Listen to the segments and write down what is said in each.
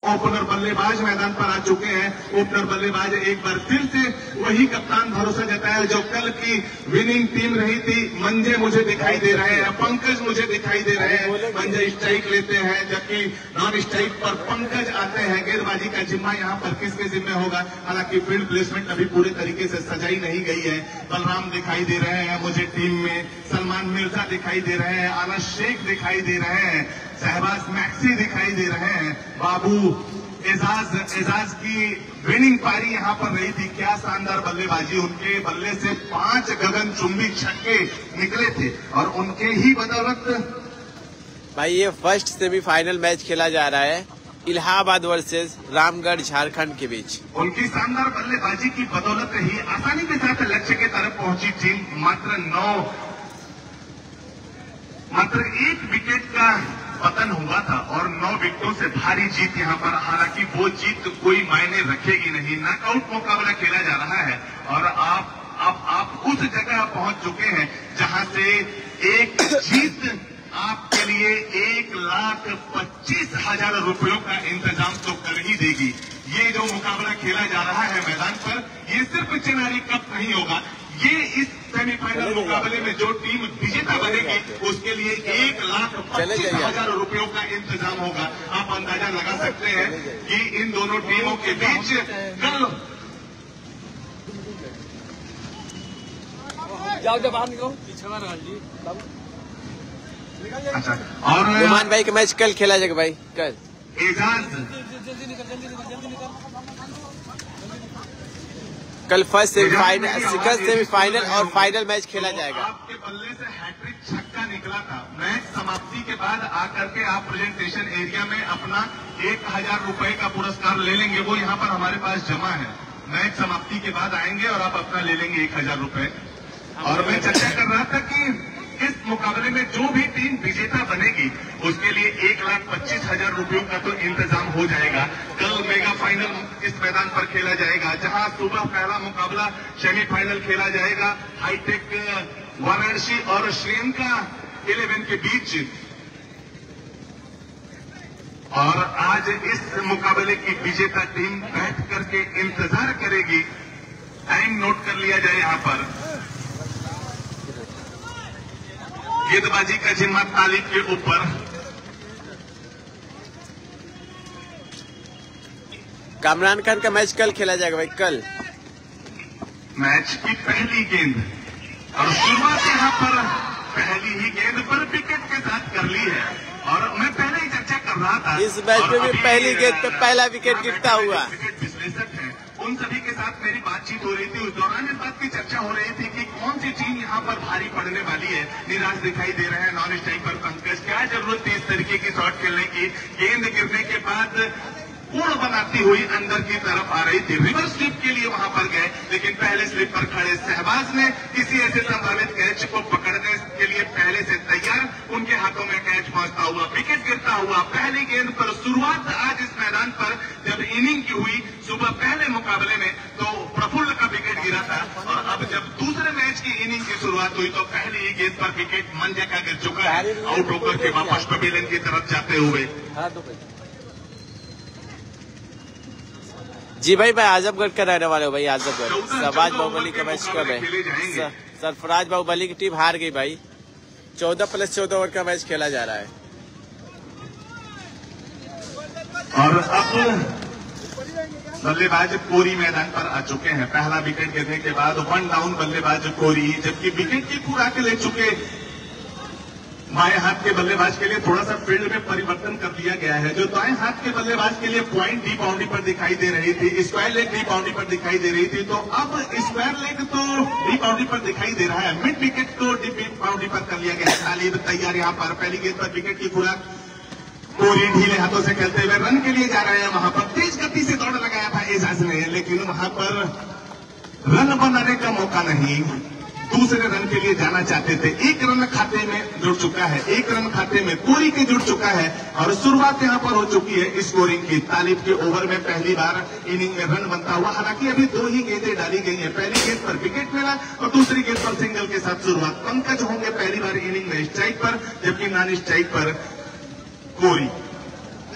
Opener बल्लेबाज मैदान पर आ चुके हैं। ओपनर बल्लेबाज एक बार फिर से वही कप्तान भरोसा जताया जो कल की विनिंग टीम रही थी। मंजे मुझे दिखाई दे रहे हैं, पंकज मुझे दिखाई दे रहे हैं। मंजे स्ट्राइक लेते हैं जबकि नॉन स्ट्राइक पर पंकज आते हैं। गेंदबाजी का जिम्मा यहाँ पर किसके जिम्मे होगा? हालांकि फील्ड प्लेसमेंट अभी पूरे तरीके से सजाई नहीं गई है। बलराम दिखाई दे रहे हैं मुझे टीम में, सलमान मिर्जा दिखाई दे रहे हैं, अनस शेख दिखाई दे रहे हैं, शहबाज मैक्सी दिखाई दे रहे हैं। बाबू एजाज की विनिंग पारी यहाँ पर रही थी। क्या शानदार बल्लेबाजी! उनके बल्ले से 5 गगनचुंबी छक्के निकले थे और उनके ही बदौलत भाई ये फर्स्ट सेमीफाइनल मैच खेला जा रहा है इलाहाबाद वर्सेस रामगढ़ झारखंड के बीच। उनकी शानदार बल्लेबाजी की बदौलत ही आसानी के साथ लक्ष्य की तरफ पहुंची टीम। मात्र 1 विकेट का पतन हुआ था और 9 विकेटों से भारी जीत यहाँ पर। हालांकि वो जीत कोई मायने रखेगी नहीं। नॉकआउट मुकाबला खेला जा रहा है और आप उस जगह पहुंच चुके हैं जहां से एक जीत आपके लिए 1,25,000 रुपयों का इंतजाम तो कर ही देगी। ये जो मुकाबला खेला जा रहा है मैदान पर, ये सिर्फ चिनारी कप नहीं होगा। ये इस सेमीफाइनल मुकाबले में जो टीम विजेता बनेगी उसके लिए 1,25,000 रुपयों का इंतजाम होगा। आप अंदाजा लगा सकते हैं कि इन दोनों टीमों के बीच कल जाओ बाहर निकलो। अच्छा, और नुमान भाई का मैच कल खेला जाएगा भाई। कल कल फर्स्ट सेमीफाइनल, सेकंड सेमीफाइनल और फाइनल मैच खेला जाएगा। आपके बल्ले से हैट्रिक छक्का निकला था। मैच समाप्ति के बाद आकर के आप प्रेजेंटेशन एरिया में अपना 1,000 रुपए का पुरस्कार ले लेंगे। वो यहाँ पर हमारे पास जमा है। मैच समाप्ति के बाद आएंगे और आप अपना ले लेंगे 1,000 रुपए। और मैं चर्चा कर रहा था कि इस मुकाबले में जो भी टीम विजेता बनेगी उसके लिए 1,25,000 रुपयों का तो इंतजाम हो जाएगा। कल मेगा फाइनल इस मैदान पर खेला जाएगा जहां सुबह पहला मुकाबला सेमीफाइनल खेला जाएगा हाईटेक वाराणसी और श्रीलंका 11 के बीच। और आज इस मुकाबले की विजेता टीम बैठ करके इंतजार करेगी। टाइम नोट कर लिया जाए यहाँ पर। गेंदबाजी का जिम्मा तालीब के ऊपर। कामरान खान का मैच कल खेला जाएगा भाई। कल मैच की पहली गेंद और शुरुआत यहाँ पर पहली ही गेंद पर विकेट के साथ कर ली है। और मैं पहले ही चर्चा कर रहा था इस मैच में भी पहली गेंद पे पहला विकेट गिरता हुआ। विकेट विश्लेषक है, उन सभी के साथ मेरी बातचीत हो रही थी। उस दौरान इस बात की चर्चा हो रही थी कि कौन सी टीम यहाँ पर भारी पड़ने वाली है। निराश दिखाई दे रहे हैं नॉन स्ट्राइक पर पंकज। क्या जरूरत थी इस तरीके की शॉट खेलने की? गेंद गिरने के बाद कोण बनाती हुई अंदर की तरफ आ रही थी। रिवर्स स्लिप के लिए वहां पर गए लेकिन पहले स्लिप पर खड़े शहबाज ने किसी ऐसे संभावित कैच को पकड़ने के लिए पहले से तैयार। उनके हाथों में कैच पहुंचता हुआ विकेट गिरता हुआ। पहली गेंद पर शुरुआत आज इस मैदान पर जब इनिंग की हुई सुबह पहले मुकाबले में तो प्रफुल्ल का विकेट गिरा था। और अब जब दूसरे मैच की इनिंग की शुरुआत हुई तो पहली ही गेंद पर विकेट मंजे का गिर चुका है, आउट होकर के वापस पवेलियन की तरफ जाते हुए। जी भाई, मैं आजमगढ़ का रहने वाला हूँ भाई। आजमगढ़ शहबाज बाहुबली का मैच कब है? सरफराज बाहुबली की टीम हार गई भाई। 14+14 ओवर का मैच खेला जा रहा है। और अब बल्लेबाज कोरी मैदान पर आ चुके हैं। पहला विकेट गिरने के बाद 1 डाउन बल्लेबाज कोरी, जबकि विकेट की खुराक ले चुके बाएं हाथ के बल्लेबाज के लिए थोड़ा सा फील्ड में परिवर्तन कर दिया गया है। जो दाएं हाथ के बल्लेबाज के लिए पॉइंट डी बाउंड्री पर दिखाई दे रही थी, स्क्वायर लेग डी बाउंड्री पर दिखाई दे रही थी, तो अब स्क्वायर लेग तो डी बाउंड्री पर दिखाई दे रहा है। मिड विकेट तो डी बाउंड्री पर कर लिया गया है। तालीब तैयार यहाँ पर। पहली गेंद पर विकेट की खुराक कोरी ढीले हाथों से खेलते हुए रन के लिए जा रहे हैं। वहां पर तेज गति से दौड़ लगाया था एजाज ने, लेकिन वहां पर रन बनाने का मौका नहीं। दूसरे रन के लिए जाना चाहते थे। 1 रन खाते में जुड़ चुका है, 1 रन खाते में कोरी के जुड़ चुका है। और शुरुआत यहां पर हो चुकी है स्कोरिंग की। तालिब के ओवर में पहली बार इनिंग में रन बनता हुआ। हालांकि अभी 2 ही गेंदें डाली गई हैं। पहली गेंद पर विकेट मिला और दूसरी गेंद पर सिंगल के साथ शुरुआत। पंकज होंगे पहली बार इनिंग में स्ट्राइक पर, जबकि नॉन स्ट्राइक पर कोरी।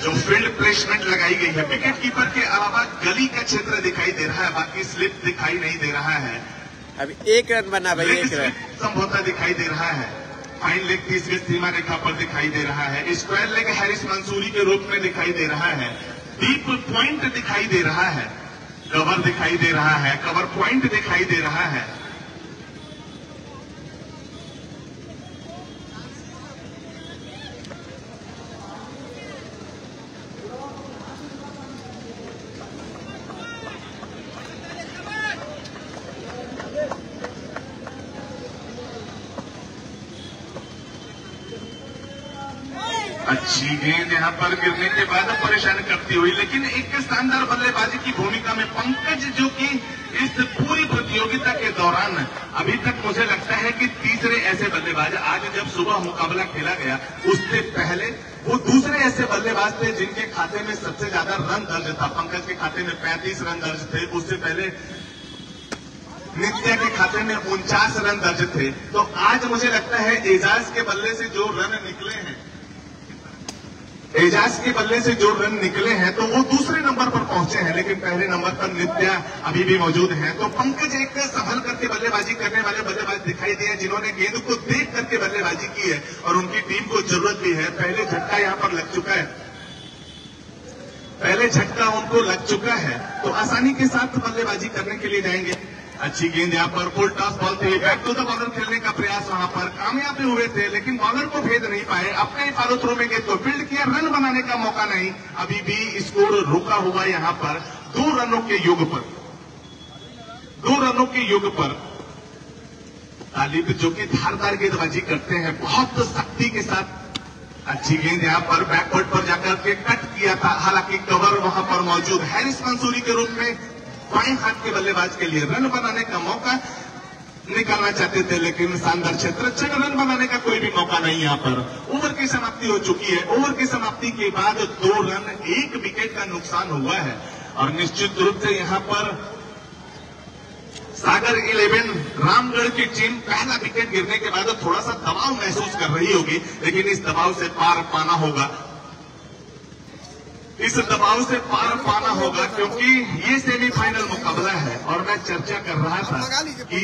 जो फील्ड प्लेसमेंट लगाई गई है, विकेट कीपर के अलावा गली का क्षेत्र दिखाई दे रहा है, बाकी स्लिप दिखाई नहीं दे रहा है। अभी 1 रन बना भाई, 1 रन संभवतः दिखाई दे रहा है। फाइन लेग तीसरी सीमा रेखा पर दिखाई दे रहा है। स्क्वायर लेग हैरिस मंसूरी के रूप में दिखाई दे रहा है। डीप पॉइंट दिखाई दे रहा है, कवर दिखाई दे रहा है, कवर पॉइंट दिखाई दे रहा है। अच्छी गेंद यहाँ पर गिरने के बाद परेशान करती हुई, लेकिन एक शानदार बल्लेबाजी की भूमिका में पंकज, जो कि इस पूरी प्रतियोगिता के दौरान अभी तक मुझे लगता है कि तीसरे ऐसे बल्लेबाज, आज जब सुबह मुकाबला खेला गया उससे पहले वो दूसरे ऐसे बल्लेबाज थे जिनके खाते में सबसे ज्यादा रन दर्ज था। पंकज के खाते में 35 रन दर्ज थे, उससे पहले नित्या के खाते में 49 रन दर्ज थे। तो आज मुझे लगता है एजाज के बल्ले से जो रन निकले हैं, एजाज के बल्ले से जो रन निकले हैं, तो वो दूसरे नंबर पर पहुंचे हैं, लेकिन पहले नंबर पर नित्या अभी भी मौजूद हैं। तो पंकज एक संभल करके बल्लेबाजी करने वाले बल्लेबाज दिखाई दिए, जिन्होंने गेंद को देख करके बल्लेबाजी की है और उनकी टीम को जरूरत भी है। पहले झटका यहाँ पर लग चुका है, पहले झटका उनको लग चुका है, तो आसानी के साथ बल्लेबाजी करने के लिए जाएंगे। अच्छी गेंद यहाँ पर फुल टॉस बॉल थी, बैक टू द बॉलर खेलने का प्रयास वहां पर कामयाब भी हुए थे, लेकिन बॉलर को भेद नहीं पाए। अपने ही फॉलो थ्रो में गेंद को फील्ड किया, रन बनाने का मौका नहीं। अभी भी स्कोर रुका हुआ यहाँ पर 2 रनों के युग पर, 2 रनों के युग पर। तालिब जो कि धारदार गेंदबाजी करते हैं बहुत सख्ती के साथ। अच्छी गेंद यहाँ पर बैकवर्ड पर जाकर के कट किया था, हालांकि कवर वहां पर मौजूद। हैरिस मंसूरी के रूप में बाएं हाथ के बल्लेबाज के लिए रन बनाने का मौका निकालना चाहते थे, लेकिन शानदार क्षेत्र, 6 रन बनाने का कोई भी मौका नहीं। यहाँ पर ओवर की समाप्ति हो चुकी है। ओवर की समाप्ति के बाद 2 रन 1 विकेट का नुकसान हुआ है और निश्चित रूप से यहाँ पर सागर 11 रामगढ़ की टीम पहला विकेट गिरने के बाद थोड़ा सा दबाव महसूस कर रही होगी, लेकिन इस दबाव से पार पाना होगा, इस दबाव से पार पाना होगा, क्योंकि ये सेमीफाइनल मुकाबला है। और मैं चर्चा कर रहा था कि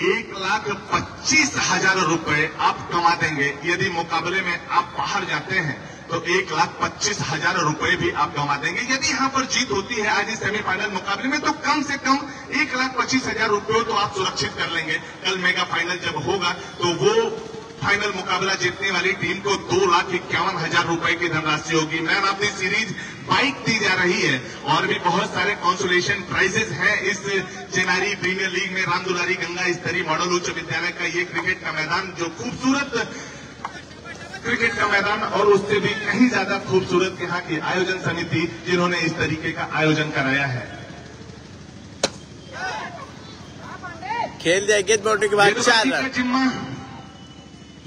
1,25,000 रुपए आप कमा देंगे यदि मुकाबले में आप बाहर जाते हैं, तो 1,25,000 रुपए भी आप कमा देंगे। यदि यहाँ पर जीत होती है आज इस सेमीफाइनल मुकाबले में, तो कम से कम 1,25,000 रुपए तो आप सुरक्षित कर लेंगे। कल मेगा फाइनल जब होगा तो वो फाइनल मुकाबला जीतने वाली टीम को 2,51,000 रुपए की धनराशि होगी। Man of the series bike दी जा रही है और भी बहुत सारे कॉन्सोलेशन प्राइजेस हैं इस चेनारी प्रीमियर लीग में। रामदुलारी गंगा स्तरीय मॉडल उच्च विद्यालय का ये क्रिकेट का मैदान, जो खूबसूरत क्रिकेट का मैदान, और उससे भी कहीं ज्यादा खूबसूरत यहाँ की आयोजन समिति, जिन्होंने इस तरीके का आयोजन कराया है। खेल दिया गेंद बाउंड्री के बाद 4 रन।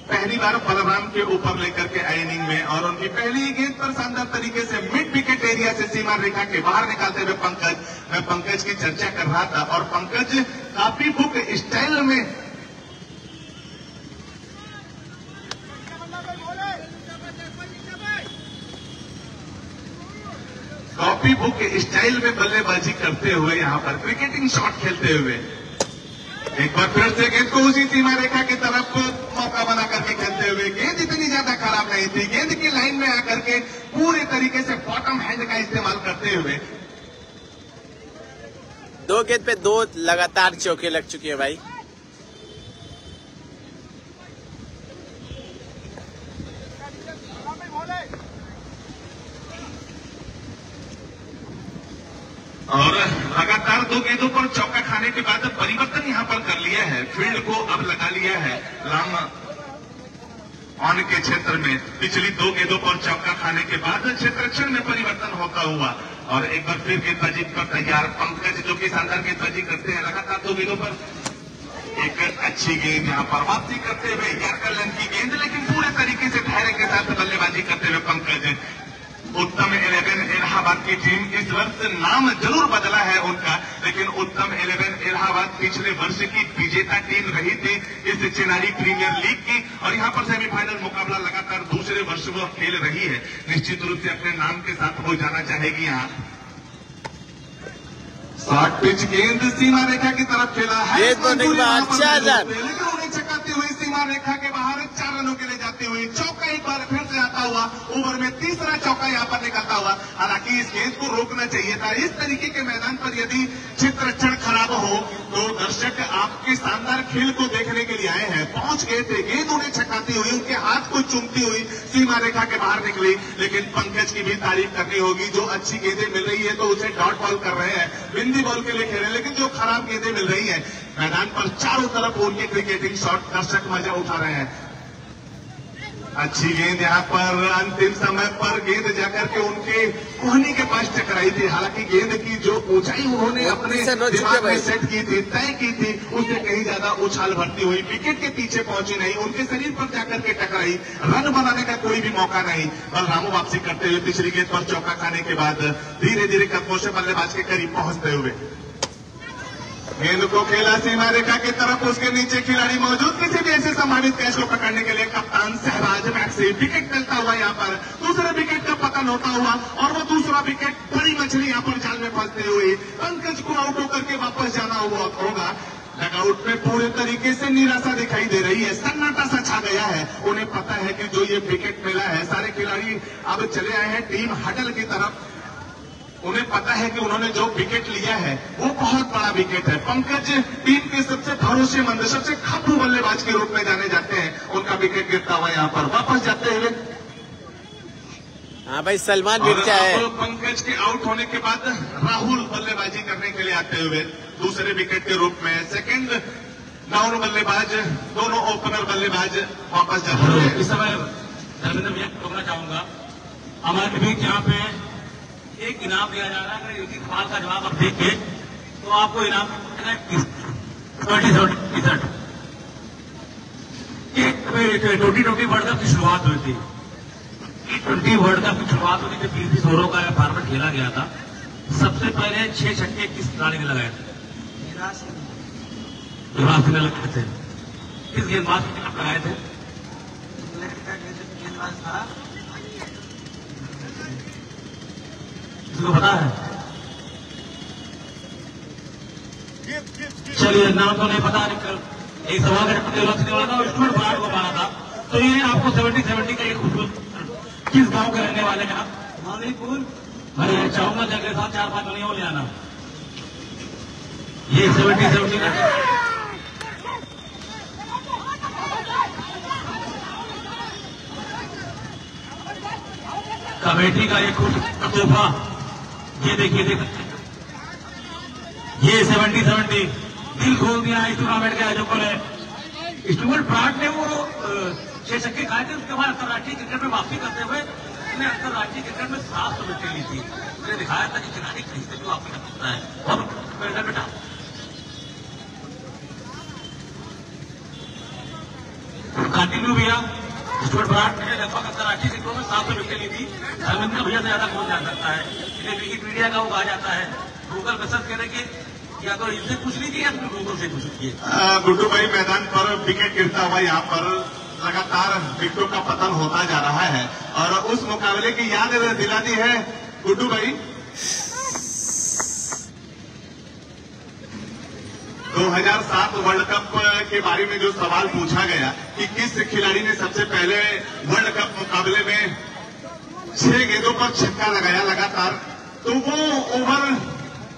पहली बार बलराम के ऊपर लेकर के आए इनिंग में, और उनकी पहली ही गेंद पर शानदार तरीके से मिड विकेट एरिया से सीमा रेखा के बाहर निकालते हुए पंकज। मैं पंकज की चर्चा कर रहा था और पंकज कॉपी बुक स्टाइल में बल्लेबाजी करते हुए, यहाँ पर क्रिकेटिंग शॉट खेलते हुए एक बार फिर से गेंद को उसी सीमा रेखा की तरफ मौका बना करके खेलते हुए, गेंद इतनी ज्यादा खराब नहीं थी, गेंद की लाइन में आकर के पूरे तरीके से बॉटम हैंड का इस्तेमाल करते हुए 2 गेंद पे 2 लगातार चौके लग चुकी है भाई। और लगातार 2 गेंदों पर चौका खाने के बाद परिवर्तन यहां पर कर लिया है, फील्ड को अब लगा लिया है राम ऑन के क्षेत्र में। पिछली 2 गेंदों पर चौका खाने के बाद क्षेत्ररक्षण में परिवर्तन होता हुआ और एक बार फिर गेंदबाजी पर तैयार पंकज, जो कि शानदार गेंदबाजी करते हैं। लगातार 2 गेंदों पर एक अच्छी गेंद यहाँ पर वापसी करते हुए यार्कर लेंथ की गेंद, लेकिन पूरे तरीके से धैर्य के साथ बल्लेबाजी करते हुए पंकज उत्तम 11 इलाहाबाद की टीम इस वर्ष नाम जरूर बदला है उनका, लेकिन उत्तम 11 इलाहाबाद पिछले वर्ष की विजेता टीम रही थी इस चेन्नई प्रीमियर लीग की, और यहाँ पर सेमीफाइनल मुकाबला लगातार दूसरे वर्ष वो खेल रही है। निश्चित रूप से अपने नाम के साथ वो जाना चाहेगी। यहाँ शॉर्ट पिच गेंद सीमा रेखा की तरफ खेला है, उन्हें चकाती हुई सीमा रेखा के बाहर 4 रनों के लिए जाती हुई चौका एक बार फिर से आता हुआ, ओवर में तीसरा चौका यहाँ पर निकलता हुआ। हालांकि इस गेंद को रोकना चाहिए था। इस तरीके के मैदान पर यदि चित्रक्षण खराब हो तो दर्शक आपके शानदार खेल को देखने के लिए आए हैं, पहुंच गए थे। गेंद उन्हें छकाती हुई, उनके हाथ को चूमती हुई सीमा रेखा के बाहर निकली। लेकिन पंकज की भी तारीफ करनी होगी, जो अच्छी गेंदें मिल रही है तो उसे डॉट बॉल कर रहे हैं, बिंदी बॉल के लिए खेले, लेकिन जो खराब गेंदें मिल रही है मैदान पर चारों तरफ उनके क्रिकेटिंग शॉट दर्शक मजा उठा रहे हैं। अच्छी गेंद यहाँ पर अंतिम समय पर गेंद जाकर के उनके कोहनी के पास टकराई थी। हालांकि गेंद की जो ऊंचाई उन्होंने अपने दिमाग में सेट की थी, तय की थी, उससे कहीं ज्यादा उछाल भरती हुई विकेट के पीछे पहुंची नहीं, उनके शरीर पर जाकर के टकराई। रन बनाने का कोई भी मौका नहीं। बलरामू वापसी करते हुए पिछली गेंद पर चौका खाने के बाद धीरे धीरे कदमों से बल्लेबाज के करीब पहुंचते हुए गेंद को खेला सीमा रेखा की तरफ, उसके नीचे खिलाड़ी मौजूद। किसी भी ऐसे संभावित कैच को पकड़ने के लिए कप्तान सहराज मैक्सी विकेट मिलता हुआ यहाँ पर दूसरे विकेट का पतन होता हुआ, और वो दूसरा विकेट बड़ी मछली यहाँ पर जाल में फंसती हुई पंकज को आउट होकर के वापस जाना होगा। डगआउट में पूरे तरीके से निराशा दिखाई दे रही है, सन्नाटा सा छा गया है। उन्हें पता है कि जो ये विकेट मिला है, सारे खिलाड़ी अब चले आए हैं टीम हडल की तरफ। उन्हें पता है कि उन्होंने जो विकेट लिया है वो बहुत बड़ा विकेट है। पंकज टीम के सबसे भरोसेमंद, सबसे खप्पू बल्लेबाज के रूप में जाने जाते हैं। उनका विकेट गिरता हुआ यहाँ पर वापस जाते हुए हाँ भाई सलमान मिर्जा है। पंकज के आउट होने के बाद राहुल बल्लेबाजी करने के लिए आते हुए दूसरे विकेट के रूप में सेकंड डाउन बल्लेबाज, दोनों ओपनर बल्लेबाज वापस जाते हुए। इस समय धर्मेंद्र भैया कहना चाहूंगा, हमारे बीच यहाँ पे एक इनाम दिया जा रहा है। अगर इसी सवाल का जवाब आप देंगे तो आपको इनाम T20 वर्ल्ड कप की शुरुआत हुई थी। T20 वर्ल्ड कप की शुरुआत हुई थी, 20 ओवरों का फॉर्मेट खेला गया था। सबसे पहले 6 छक्के किस खिलाड़ी ने लगाए थे? युवराज सिंह ने लगाए थे। किस गेंदबाज ने आप लगाए थे? इसको पता है? चलिए, नाम तो नहीं पता। एक सवाल स्टूडेंट ब्रांड को मारा था, तो ये आपको 70-70 का एक किस गांव के रहने वाले का? मणिपुर। मैं चाहूंगा कि अगले साथ 4-5 दुनिया ले आना। ये 70-70 का कमेटी का एक तोहफा, ये देखिए, ये 70-70 दिल खोल दिया इस टूर्नामेंट के आयोजकों ने। स्टूवर्ट ब्राड ने वो 6 छक्के खाए थे, उसके बाद अंतर्राष्ट्रीय क्रिकेट में वापसी करते हुए उसने अंतर्राष्ट्रीय क्रिकेट में 700 विकेट ली थी। उसने दिखाया था कि खिलाड़ी कहीं से भी वापसी कर सकता है। और बेटा कंटिन्यू भैया, स्टूवर्ट ब्राड ने लगभग अंतर्राष्ट्रीय क्रिकेट में 700 विकेट ली थी। धर्मेंद्र भैया से ज्यादा कौन जा सकता है? इन्हें विकिपीडिया का वो कहा जाता है। गूगल पे सर्च करने के या तो इनसे पूछ लीजिए या फिर गूगल से पूछ लीजिए। गुड्डू भाई, मैदान पर विकेट गिरता हुआ यहाँ पर लगातार विकेटों का पतन होता जा रहा है, और उस मुकाबले की याद दिला दी है गुड्डू भाई। 2007 वर्ल्ड कप के बारे में जो सवाल पूछा गया कि किस खिलाड़ी ने सबसे पहले वर्ल्ड कप मुकाबले में 6 गेंदों पर छक्का लगाया लगातार, तो वो ओवर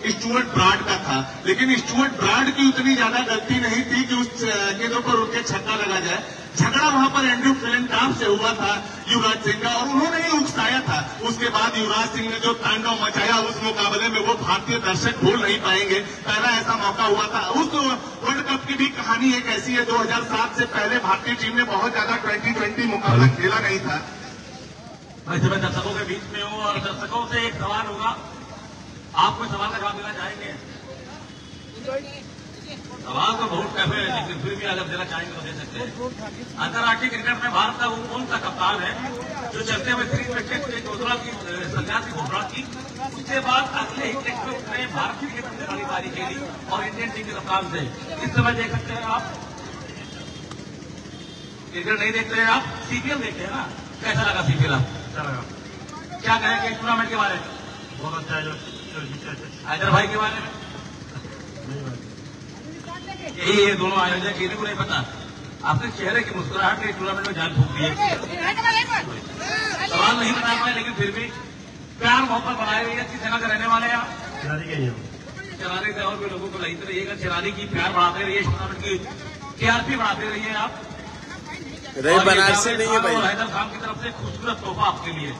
स्टूवर्ट ब्राड का था। लेकिन स्टूवर्ट ब्राड की उतनी ज्यादा गलती नहीं थी कि उस गेंदों पर उनके छक्का लगा जाए। झगड़ा वहां पर एंड्रू फ्लेंटाफ से हुआ था युवराज सिंह का, और उन्होंने ही उकसाया था। उसके बाद युवराज सिंह ने जो तांडव मचाया उस मुकाबले में, वो भारतीय दर्शक भूल नहीं पाएंगे। पहला ऐसा मौका हुआ था। उस वर्ल्ड कप की भी कहानी एक ऐसी है, 2007 से पहले भारतीय टीम ने बहुत ज्यादा 2020 मुकाबला खेला नहीं था। वैसे मैं दर्शकों के बीच में हूँ, और दर्शकों से एक सवाल होगा, आप कोई सवाल का जवाब देना चाहेंगे? सवाल तो बहुत टफ है, लेकिन फिर भी अगर देना चाहेंगे तो दे सकते हैं। अंतर्राष्ट्रीय क्रिकेट में भारत का वो कौन सा कप्तान है जो चलते हुए 3 विकेट की सन्यासी घोषणा की, उसके बाद अगले ही टेस्ट में उसने भारत क्रिकेट में बड़ी पारी खेली और इंडियन टीम के कप्तान से? इस समय देख सकते हैं आप, क्रिकेट नहीं देखते हैं आप, सीपीएल देखते हैं ना। कैसा लगा सीपीएल? आप अच्छा लगा। क्या कहेंगे टूर्नामेंट के बारे में? बहुत अच्छा है। हैदर भाई के बारे में यही है, दोनों आयोजक किसी को नहीं पता। आपके चेहरे की मुस्कुराहट ने टूर्नामेंट में जान फूंक दी है। सवाल नहीं बता पाए, लेकिन फिर भी प्यार मोहब्बत बनाए रही है। किस जगह के रहने वाले हैं आप? चरानी से और भी लोगों को लगते रहिएगा, चरानी की प्यार बढ़ाते रहिए, टूर्नामेंट की टीआरपी बढ़ाते रहिए आप। बनारसी नहीं है भाई। हैदर खान की तरफ से खूबसूरत तोहफा आपके लिए,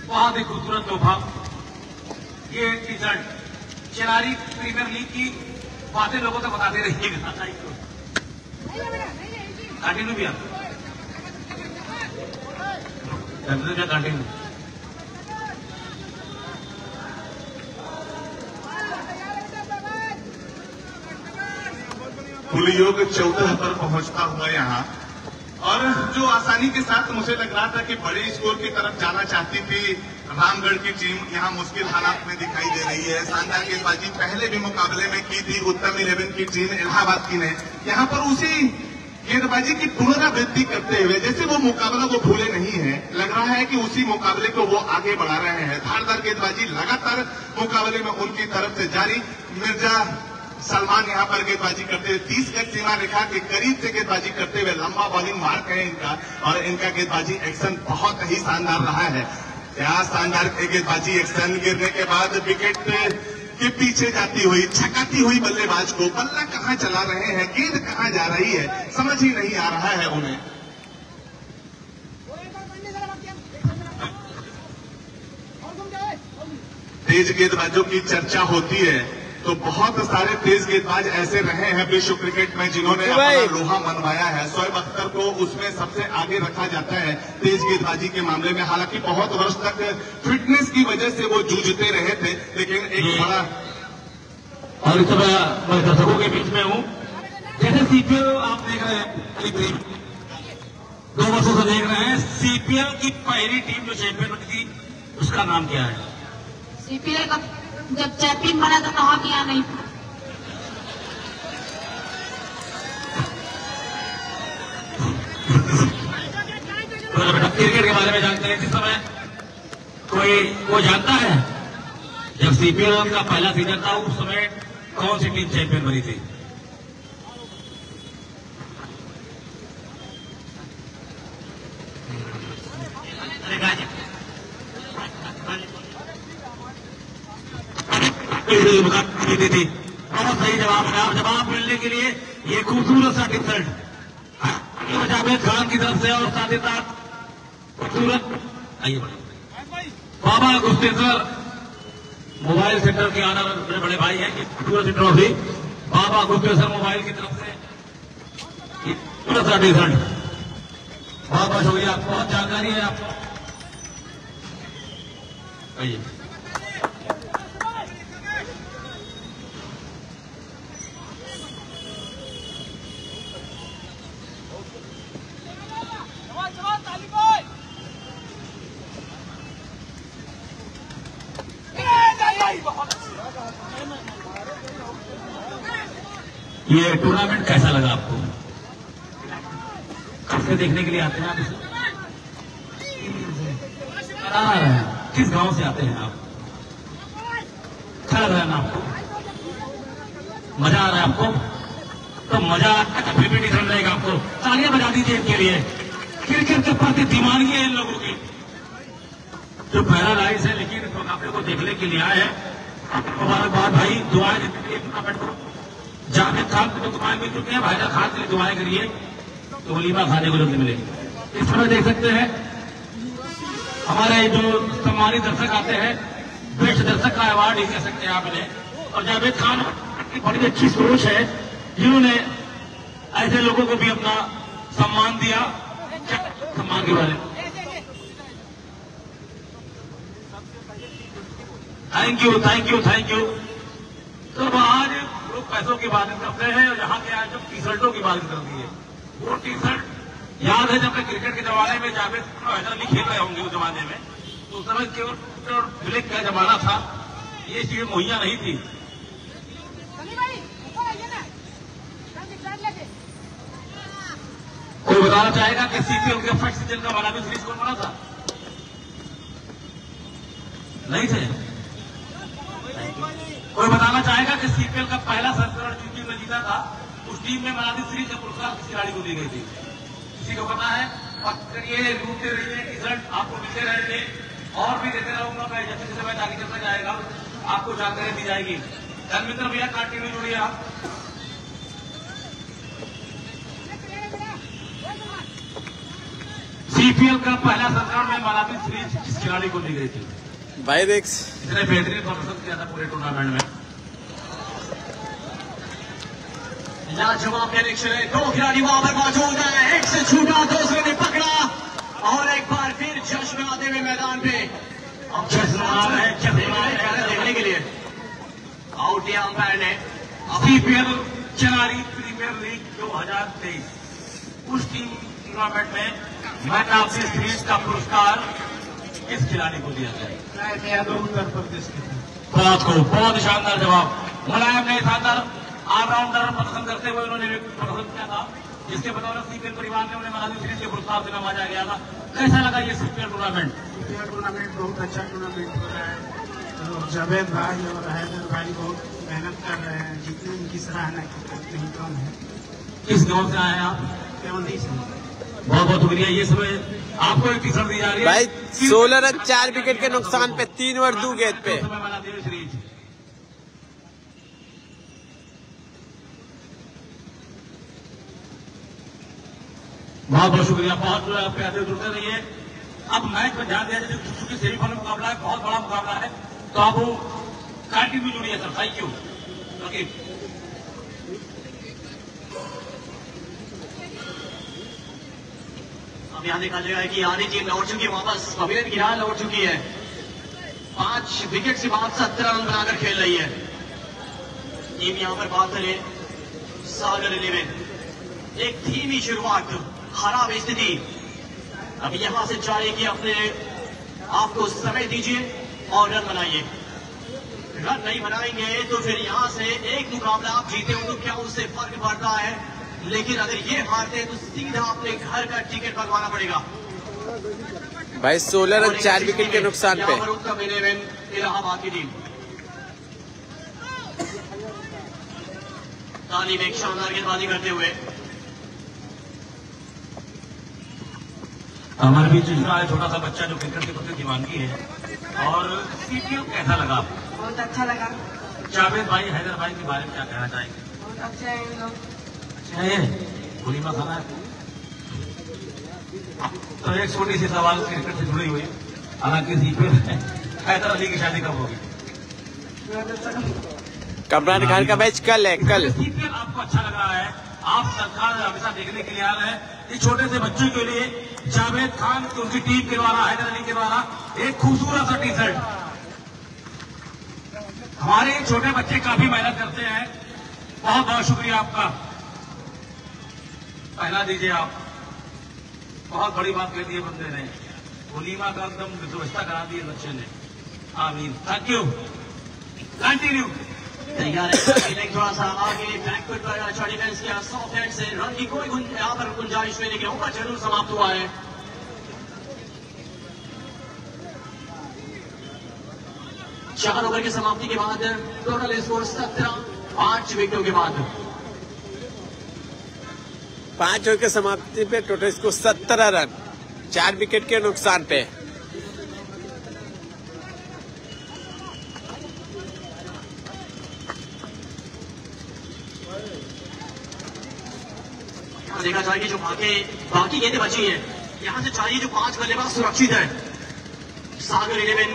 बहुत ही खूबसूरत तोहफा, ये टी शर्ट। चेरारी प्रीमियर लीग की बातें लोगों तक बताते रहिएगा। कंटिन्यू भी आप कंटिन्यू। पुल योग 14 पर पहुंचता हुआ यहाँ, और जो आसानी के साथ मुझे लग रहा था कि बड़े स्कोर की तरफ जाना चाहती थी रामगढ़ की टीम, यहाँ मुश्किल हालात में दिखाई दे रही है। शानदार गेंदबाजी पहले भी मुकाबले में की थी उत्तम 11 की टीम इलाहाबाद की ने। यहाँ पर उसी गेंदबाजी की पुनरावृत्ति करते हुए, जैसे वो मुकाबला वो भूले नहीं है, लग रहा है कि उसी मुकाबले को वो आगे बढ़ा रहे हैं। धारदार गेंदबाजी लगातार मुकाबले में उनकी तरफ से जारी। मिर्जा सलमान यहाँ पर गेंदबाजी करते हुए 30 गज सीमा रेखा के करीब से गेंदबाजी करते हुए, लंबा बॉलिंग मार्क है इनका, और इनका गेंदबाजी एक्शन बहुत ही शानदार रहा है। क्या शानदार गेंदबाजी एक्शन! गिरने के बाद विकेट के पीछे जाती हुई, छकाती हुई बल्लेबाज को, बल्ला कहां चला रहे हैं, गेंद कहां जा रही है, समझ ही नहीं आ रहा है उन्हें। तेज गेंदबाजों की चर्चा होती है तो बहुत सारे तेज गेंदबाज ऐसे रहे हैं विश्व क्रिकेट में जिन्होंने अपना लोहा मनवाया है। शोएब अख्तर को उसमें सबसे आगे रखा जाता है तेज गेंदबाजी के मामले में। हालांकि बहुत वर्ष तक फिटनेस की वजह से वो जूझते रहे थे, लेकिन एक बड़ा, और इस समय मैं दर्शकों के बीच में हूँ। जैसे सीपीएल आप देख रहे हैं, 2 वर्षों से देख रहे हैं, सीपीएल की पहली टीम जो चैंपियन बनी थी उसका नाम क्या है? सीपीएल का जब चैंपियन बना तो कहा किया नहीं। क्रिकेट के बारे में जानते हैं, जिस समय कोई जानता है जब सीपीएल का पहला सीजन था उस समय कौन सी टीम चैंपियन बनी थी? थी। बहुत सही जवाब है। आप जवाब मिलने के लिए ये खूबसूरत सा टी शर्ट जावेद खान की तरफ से, और साथ ही साथ खूबसूरत, आइए बाबा गुस्तेश्वर मोबाइल सेंटर के आना मेरे बड़े भाई हैं, खूबसूरत ट्रॉफी बाबा गुस्तेश्वर मोबाइल की तरफ से खूबसूरत सा टी शर्ट। बहुत बहुत शुक्रिया, बहुत जानकारी है आपको। आइए ये टूर्नामेंट कैसा लगा आपको? कैसे देखने के लिए आते हैं आप? किस गांव से आते हैं आप? अच्छा लग रहा है ना आपको? मजा आ रहा है आपको? तो मजा कभी भी नहीं रहेगा आपको। तालियां बजा दीजिए इनके लिए। क्रिकेट के प्रति दीवानगी है इन लोगों की, जो पैरालाइज है लेकिन इस मुकाबले को देखने के लिए आए हैं। मुबारकबाद भाई, दुआएं टूर्नामेंट को। जावेद खान को दुआएं मिल चुके हैं, हैदर खान के लिए दुआएं करिए तो वलीमा खाने को जल्दी मिलेगी। इस समय देख सकते हैं हमारे जो सम्मानित दर्शक आते हैं, बेस्ट दर्शक का अवार्ड ही कह सकते हैं आप इन्हें। और जावेद खान की बड़ी अच्छी सोच है, जिन्होंने ऐसे लोगों को भी अपना सम्मान दिया। सम्मान के बारे में thank you, thank you, thank you. तो आज लोग पैसों की बात करते हैं और यहाँ के आज जब टी शर्टों की बात कर दी है। वो टी शर्ट याद है जब मैं क्रिकेट के जमाने में जावेद हैदर अली खेल रहे होंगे उस जमाने में, तो उस समय केवल ब्लैक का जमाना था, ये चीजें मुहैया नहीं थी। कोई बताना चाहेगा कि सीपीएल के फर्स्ट सीजन का वाला भी सीरीज कौन बना था? नहीं थे। कोई बताना चाहेगा कि सीपीएल का पहला संस्करण जिस टीम ने जीता था उस टीम में मनाली सीरीज का पुरस्कार किस खिलाड़ी को दी गई थी? किसी को पता है? और ये ढूंढते रहिए, रिजल्ट आपको मिलते रहेंगे और भी देते रहूंगा मैं, जैसे जैसे मैं आगे चलता जाएगा आपको जानकारी दी जाएगी। धर्मेंद्र भैया कंटिन्यू जुड़िए आप। सीपीएल का पहला संस्करण में मनाली सीरीज किस खिलाड़ी को दी गई थी? भाई देख इतने बेहतरीन प्रदर्शन किया था पूरे टूर्नामेंट में। लाजवाब कनेक्शन है, दो खिलाड़ी वहां पर मौजूद है, एक से छूटा दूसरे ने पकड़ा और एक बार फिर जश्न आते हुए मैदान पे। अब जश्न आ रहा है, जश्न आ रहा है देखने के लिए। आउट दिया अंपायर ने। सीपीएल चेन्नई प्रीमियर लीग 2023 उस टीम टूर्नामेंट में मैन ऑफ द सीरीज का पुरस्कार किस खिलाड़ी को दिया गया? उत्तर प्रदेश के बहुत शानदार जवाब। मुलायम ने शानदार ऑलराउंडर प्रदर्शन करते हुए उन्होंने प्रदर्शन किया था, जिसके बदौलत सीपीएल परिवार ने उन्हें मनाली सीरीज के पुरस्कार से नवाजा गया था। कैसा लगा ये सीपीएल टूर्नामेंट? टूर्नामेंट बहुत अच्छा टूर्नामेंट हो रहा है। तो जावेद भाई और हैदर भाई बहुत मेहनत कर रहे हैं, जितनी उनकी सराहना करते हैं कम है। किस गांव से आए हैं आप? केवंदी से। बहुत बहुत शुक्रिया। ये समय आपको एक टी-शर्ट दी जा रही है भाई 16 रन 4 विकेट के नुकसान पे 3 ओवर 2 गेंद पे। सीरीज बहुत बहुत शुक्रिया। बहुत प्यारे जुड़ते रहिए। अब मैच पर ध्यान दिया जाए, चूंकि सेमीफाइनल मुकाबला है, बहुत बड़ा मुकाबला है, तो आप कंटिन्यू जुड़िए सर। Thank you. अब यहाँ देखा जाएगा कि आधी टीम लौट चुकी है वापस, पवेलियन की राह लौट चुकी है। 5 विकेट से बाद 17 रन बनाकर खेल रही है टीम। यहाँ पर बात करें सागर 11, एक धीमी शुरुआत, खराब स्थिति। अब यहां से चाहिए कि अपने आप को समय दीजिए और रन बनाइए। रन नहीं बनाएंगे तो फिर यहां से एक मुकाबला आप जीते हो तो क्या उससे फर्क पड़ता है, लेकिन अगर ये हारते तो सीधा अपने घर का टिकट बनवाना पड़ेगा। भाई 16 रन 4 विकेट के नुकसान पे उत्तर में इलाहाबाद की टीम तालीम एक शानदार गेंदबाजी करते हुए। हमारे बीच है छोटा सा बच्चा जो क्रिकेट के प्रति दीवानगी है। और सीपीएल कैसा लगा? बहुत अच्छा लगा। जावेद भाई हैदर भाई के बारे में क्या कहना चाहेंगे? बहुत अच्छा है इन लोग। अच्छा है, गोली मसाला है। तो एक छोटी सी सवाल क्रिकेट से जुड़ी हुई, हालांकि सीपीएल हैदर अली की शादी कब होगी? कमरान खान का मैच कल है। कल सीपीएल आपको अच्छा लग रहा है? आप सरकार हमेशा देखने के लिए आ रहे हैं। इस छोटे से बच्चों के लिए जावेद खान उनकी टीम के द्वारा, हैदर अली के द्वारा एक खूबसूरत सा टी शर्ट। हमारे छोटे बच्चे काफी मेहनत करते हैं। बहुत बहुत शुक्रिया आपका। पहला दीजिए आप। बहुत बड़ी बात कह दी है बंदे ने, वलीमा का एकदम व्यवस्था करा दी है बच्चे ने। आमीन। Thank you. कंटिन्यू। तैयार है थोड़ा सा आगे बैकफुट पर अच्छा डिफेंस किया, सॉफ्ट हैंड से रन की कोई यहाँ पर गुंजाइश नहीं, लेकिन ऊपर जरूर समाप्त हुआ है। चार ओवर की समाप्ति के बाद टोटल स्कोर 17, 5 विकेटों के बाद। 5 ओवर की समाप्ति पे टोटल स्कोर 17 रन 4 विकेट के नुकसान पे। देखा जाए कि जो बाकी गेंदें बची हैं, यहां से चाहिए जो 5 बल्लेबाज सुरक्षित है। सागर 11,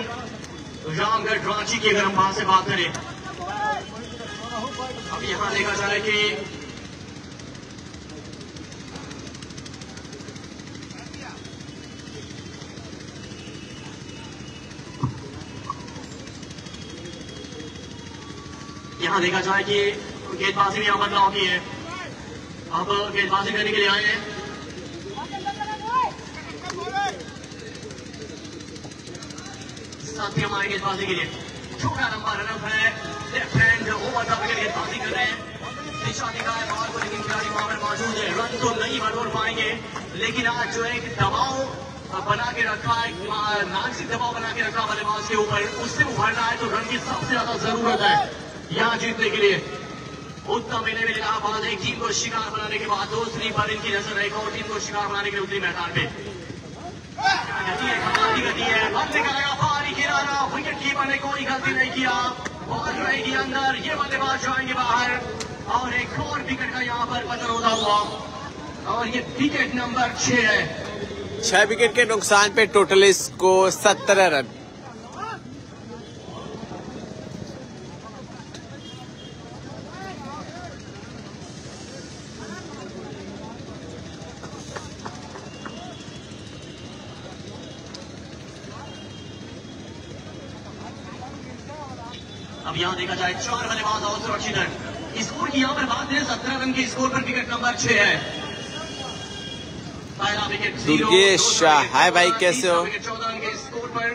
रामगढ़ रांची की अगर हम वहां से बात करें, अब यहां देखा जाए कि गेंदबाजी भी यहाँ बदलाव की है। अब गेंदबाजी करने के लिए आए हैं। सत्यम आए गेंदबाजी के लिए। छोटा लंबा रनअप है, left hand over the wicket गेंदबाजी कर रहे हैं। दिशा दिखाए बॉल को, लेकिन खिलाड़ी वहां पर मौजूद है। रन तो नहीं बटोर पाएंगे, लेकिन आज जो एक दबाव बना के रखा है, मानसिक दबाव बना के रखा बल्लेबाज के ऊपर, उससे उभरना है तो रन की सबसे ज्यादा जरूरत है यहाँ जीतने के लिए। उत्तम इलेवन इलाहाबाद एक टीम को शिकार बनाने के बाद दूसरी पर इनकी नजर एक और टीम को शिकार बनाने के लिए उतरी मैदान में। गति है, कमाल की गति है। बल्ले का लगा पारी किनारा, विकेट कीपर ने कोई गलती नहीं किया, बॉल रहेगी अंदर, ये बल्लेबाज जाएंगे बाहर और एक और विकेट का यहाँ पर पतन होता हुआ, और ये विकेट नंबर 6 है। 6 विकेट के नुकसान पे टोटल स्कोर 17 रन। अब यहाँ देखा जाए 4 बल्लेबाज और सुरक्षित है। स्कोर की यहाँ पर बात है, 17 रन के स्कोर पर विकेट नंबर 6 है। पहला विकेट दुर्गेश शाह, हाय भाई कैसे हो? 14 रन के स्कोर पर,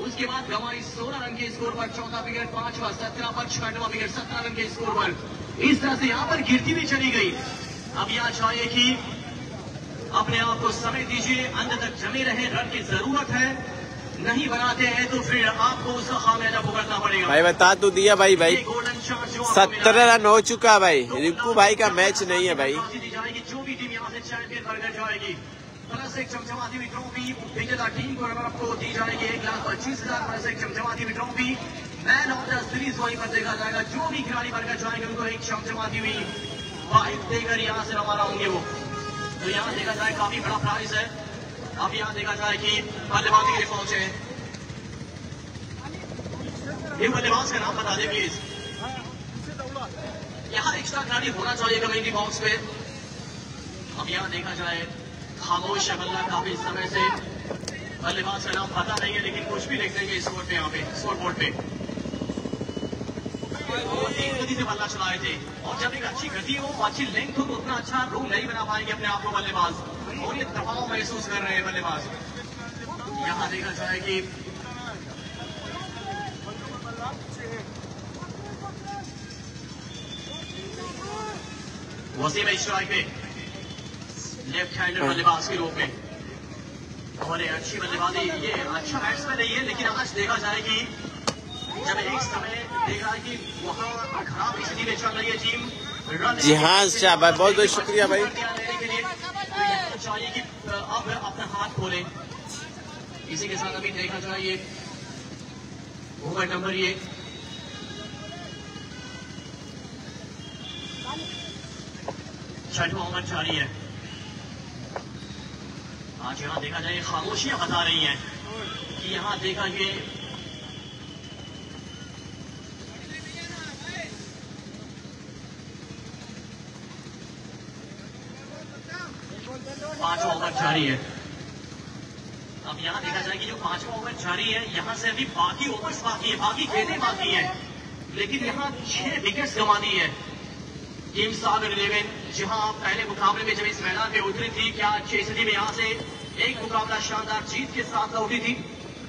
उसके बाद गवाई 16 रन के स्कोर पर चौथा विकेट, 5वां 17 पर, 6वां विकेट 17 रन के स्कोर पर। इस तरह से यहाँ पर गिरती भी चली गई। अब यहाँ चाहिए कि अपने आप को समय दीजिए, अंत तक जमे रहे, रन की जरूरत है। नहीं बनाते हैं तो फिर आपको उसका खामियाजा भुगतना पड़ेगा। भाई बता तो दिया भाई 17 रन हो चुका भाई। रिंकू भाई का मैच नहीं है भाई। जो भी टीम यहाँ से चैंपियन बनकर जाएगी, प्लस एक चमचमाती हुई ट्रॉफी विजेता टीम को रनर को दी जाएगी। 1,25,000 प्लस एक चमचमाती हुई trophy. Man of the series वहीं पर देखा जाएगा। जो भी खिलाड़ी बनकर जाएंगे उनको एक चमचमाती हुई बाइक देकर यहाँ से रवाना होंगे वो। तो यहाँ देखा जाए काफी बड़ा प्राइस है। अब यहाँ देखा जाए कि बल्लेबाजी के लिए पहुंचे हैं। ये बल्लेबाज का नाम बता दें प्लीज। यहाँ एक्स्ट्रा खिलाड़ी होना चाहिए कमेंट्री बॉक्स पे। अब यहाँ देखा जाए खामोश है बल्ला काफी समय से। बल्लेबाज का नाम पता नहीं है, लेकिन कुछ भी लिख देंगे स्कोर पे, यहाँ पे स्कोर बोर्ड पे। वो तेज गति से बल्ला चलाए थे, और जब एक अच्छी गति हो, अच्छी लेंथ हो, तो उतना अच्छा रूम नहीं बना पाएंगे अपने आप को बल्लेबाज, और ये दबाव महसूस कर रहे हैं बल्लेबाज। यहाँ देखा जाए कि वसीम स्ट्राइक पे, लेफ्ट हैंडर बल्लेबाज के रूप में, और अच्छी बल्लेबाजी। ये अच्छा बैट्समैन नहीं है, लेकिन आज देखा जाए कि जब एक समय देखा कि वहाँ खराब स्थिति में चल रही है टीम, जी हाँ शाह भाई, बहुत बहुत शुक्रिया भाई। चाहिए कि अब अपना हाथ खोले। इसी के साथ अभी देखा जाए ये ओवर नंबर ये 6वां ओवर जारी है। आज यहाँ देखा जाए खामोशियां बता रही हैं कि यहाँ देखा ये पांचवा ओवर जारी है। अब यहाँ देखा जाए कि जो 5वां ओवर जारी है, यहाँ से अभी बाकी ओवर्स बाकी है, बाकी गेंदें बाकी है, लेकिन यहाँ 6 विकेट्स गंवा दी है टीम सागर 11। जहां पहले मुकाबले में जब इस मैदान पे उतरी थी, क्या अच्छी स्थिति में यहाँ से एक मुकाबला शानदार जीत के साथ लौटी थी,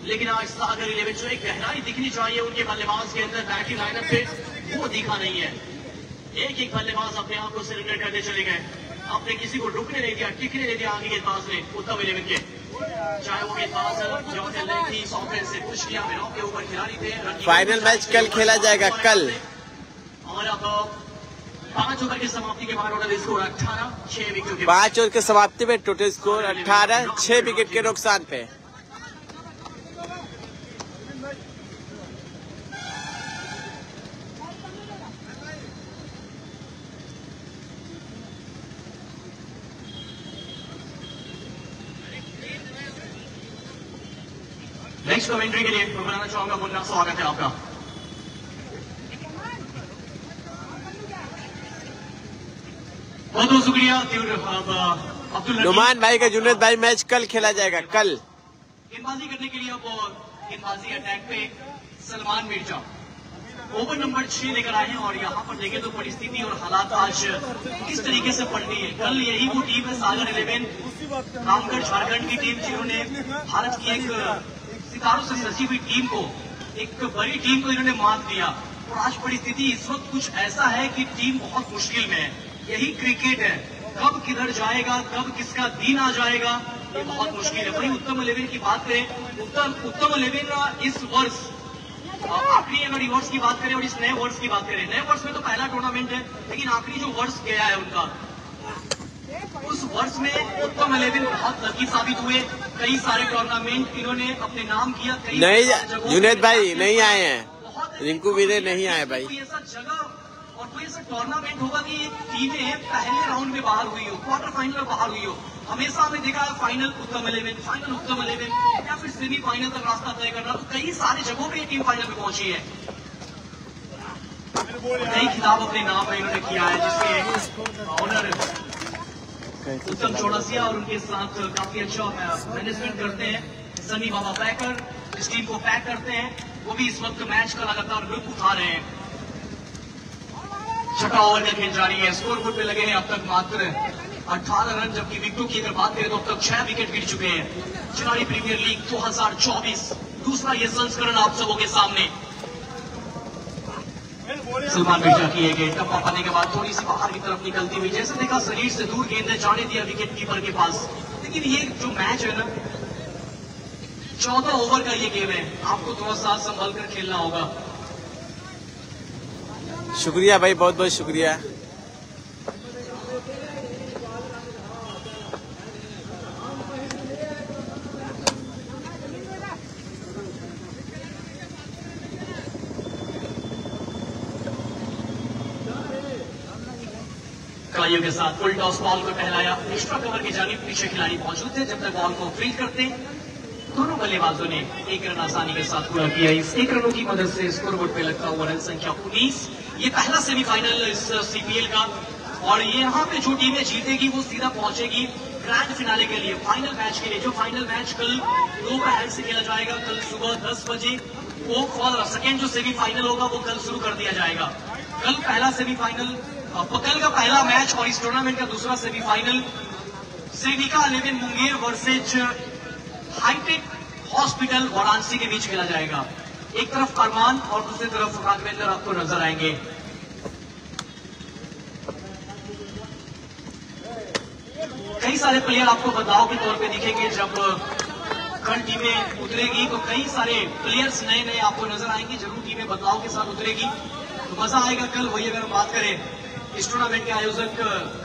लेकिन आज सागर 11 जो एक गहराई दिखनी चाहिए उनके बल्लेबाज के अंदर बैटिंग लाइनअप पे, वो दिखा नहीं है। एक एक बल्लेबाज अपने आप को सरेंडर करते चले गए, आपने किसी को रुकने नहीं दिया, टिकने नहीं दिया आगे गेंदबाज ने उत्तम 11 के, चाहे वो गेंदबाज थी, सॉफ्टवेयर से पुश किया, विराट के ऊपर खिलाड़ी थे। फाइनल मैच कल खेला जाएगा कल, और अब 5 ओवर की समाप्ति के बाद टोटल स्कोर 18, 6 विकेट। 5 ओवर की समाप्ति में टोटल स्कोर 18, 6 विकेट के नुकसान पे। नेक्स्ट कमेंट्री के लिए मैं बनाना चाहूंगा मुन्ना, स्वागत है आपका। बहुत बहुत शुक्रिया अब्दुल नुमान भाई का जुनेद भाई मैच कल खेला जाएगा कल। गेंदबाजी करने के लिए अब गेंदबाजी अटैक पे सलमान मिर्जा, ओवर नंबर 6 लेकर आए हैं। और यहाँ पर देखें तो परिस्थिति और हालात आज किस तरीके से पड़ रही है। कल यही वो टीम है सागर 11 रामगढ़ झारखंड की टीम, जिन्होंने भारत की एक सितारों से सजी हुई टीम को, एक बड़ी टीम को इन्होंने मात दिया। और आज परिस्थिति इस वक्त कुछ ऐसा है कि टीम बहुत मुश्किल में है। यही क्रिकेट है, कब किधर जाएगा, कब किसका दिन आ जाएगा, ये बहुत मुश्किल है। वही उत्तम 11 की बात करें, उत्तम 11 इस वर्ष आखिरी अगर वर्ष की बात करें और इस नए वर्ष की बात करें, नए वर्ष में तो पहला टूर्नामेंट है, लेकिन आखिरी जो वर्ष गया है उनका, उस वर्ष में उत्तम 11 बहुत लकी साबित हुए। कई सारे टूर्नामेंट इन्होंने अपने नाम किया। नहीं जुनैद भाई नहीं आए हैं, रिंकू वीरे नहीं आए भाई। कोई ऐसा जगह और कोई ऐसा टूर्नामेंट होगा कि टीमें पहले राउंड में बाहर हुई हो, क्वार्टर फाइनल में बाहर हुई हो। हमेशा हमने देखा है फाइनल उत्तम 11, फाइनल उत्तम 11 या फिर सेमीफाइनल तक रास्ता तय करना। तो कई सारी जगहों पे ये टीम फाइनल में पहुंची है। कई खिताब अपने नाम में इन्होंने किया है, जिसके ऑनर उत्तम चौड़सिया और उनके साथ काफी अच्छा मैनेजमेंट करते हैं सनी बाबा पैकर, इस टीम को पैक करते हैं। वो भी इस वक्त मैच का लगातार लुत्फ उठा रहे हैं। छठा ओवर का खेल जारी है। स्कोर बोर्ड पे लगे हैं अब तक मात्र 18 रन, जबकि विकेटों की अगर बात करें तो अब तक 6 विकेट गिर चुके हैं। खिलाड़ी प्रीमियर लीग 2024 दूसरा ये संस्करण आप सबों के सामने। सलमान मिर्जा की एक टप्पा पाने के बाद थोड़ी सी बाहर की तरफ निकलती हुई, जैसे देखा शरीर से दूर गेंद जाने दिया विकेट कीपर के पास। लेकिन ये जो मैच है ना, 14 ओवर का ये गेम है, आपको थोड़ा सा संभल कर खेलना होगा। शुक्रिया भाई, बहुत बहुत शुक्रिया। खिलाड़ियों के साथ फुल टॉस बॉल को टहलाया। एक्स्ट्रा कवर की जानिब पीछे खिलाड़ी मौजूद थे। जब तक बॉल को फील्ड करते, दोनों बल्लेबाजों ने एक रन आसानी के साथ पूरा किया। इस एक रनों की मदद से स्कोरबोर्ड पे लगता हुआ रन संख्या 19। ये पहला सेमीफाइनल इस सीपीएल का, और ये यहाँ पे जो टीमें जीतेगी वो सीधा पहुंचेगी ग्रैंड फिनाले के लिए, फाइनल मैच के लिए। जो फाइनल मैच कल दोपहर से खेला जाएगा, कल सुबह 10 बजे। वो सेकेंड जो सेमीफाइनल होगा वो कल शुरू कर दिया जाएगा। कल पहला सेमीफाइनल, कल का पहला मैच और इस टूर्नामेंट का दूसरा semifinal Sevika 11 Munger versus hitech hospital Varanasi के बीच खेला जाएगा। एक तरफ अरमान और दूसरी तरफ राघवेंद्र आपको नजर आएंगे। कई सारे प्लेयर आपको बदलाव के तौर पे दिखेंगे। जब कल टीमें उतरेगी तो कई सारे प्लेयर्स नए नए आपको नजर आएंगे। जरूर टीमें बदलाव के साथ उतरेगी तो मजा आएगा कल। वही अगर बात करें इस टूर्नामेंट के आयोजक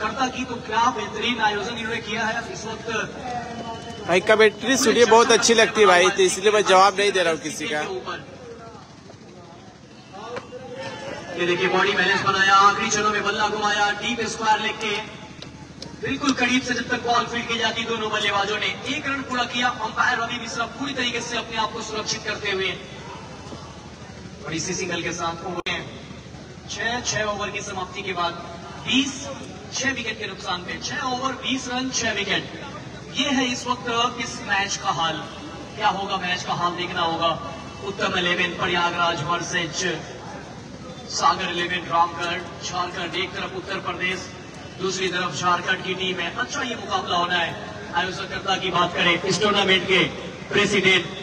कर्ता की, तो क्या बेहतरीन आयोजन इन्होंने किया है। इस वक्त भाई कमेंट्री सुनिए, बहुत अच्छी लगती है भाई, तो इसलिए मैं जवाब नहीं दे रहा हूँ किसी का। ये देखिए बॉडी बैलेंस बनाया, आखिरी चरणों में बल्ला घुमाया, डीप स्क्वायर लेके बिल्कुल करीब से जब तक बॉल फील्ड की जाती, दोनों बल्लेबाजों ने एक रन पूरा किया। अंपायर रवि मिश्रा पूरी तरीके से अपने आप को सुरक्षित करते हुए, और इसी सिंगल के साथ हुए 6 ओवर की समाप्ति के बाद 6 विकेट के नुकसान पे 6 ओवर 20 रन 6 विकेट। ये है इस वक्त इस मैच का हाल। क्या होगा मैच का हाल देखना होगा। उत्तम 11 प्रयागराज वर्सेज सागर 11 रामगढ़ झारखंड। एक तरफ उत्तर प्रदेश, दूसरी तरफ झारखंड की टीम है। अच्छा ये मुकाबला होना है। आयोजकर्ता की बात करें, इस टूर्नामेंट के प्रेसिडेंट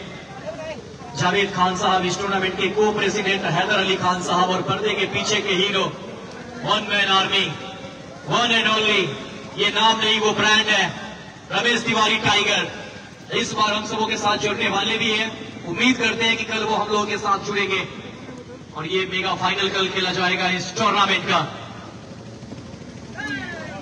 जावेद खान साहब, इस टूर्नामेंट के को प्रेसिडेंट हैदर अली खान साहब, और पर्दे के पीछे के hero one man army, one and only, ये नाम नहीं वो ब्रांड है, रमेश तिवारी टाइगर। इस बार हम सबों के साथ जुड़ने वाले भी हैं। उम्मीद करते हैं कि कल वो हम लोगों के साथ जुड़ेंगे और ये मेगा फाइनल कल खेला जाएगा इस टूर्नामेंट का।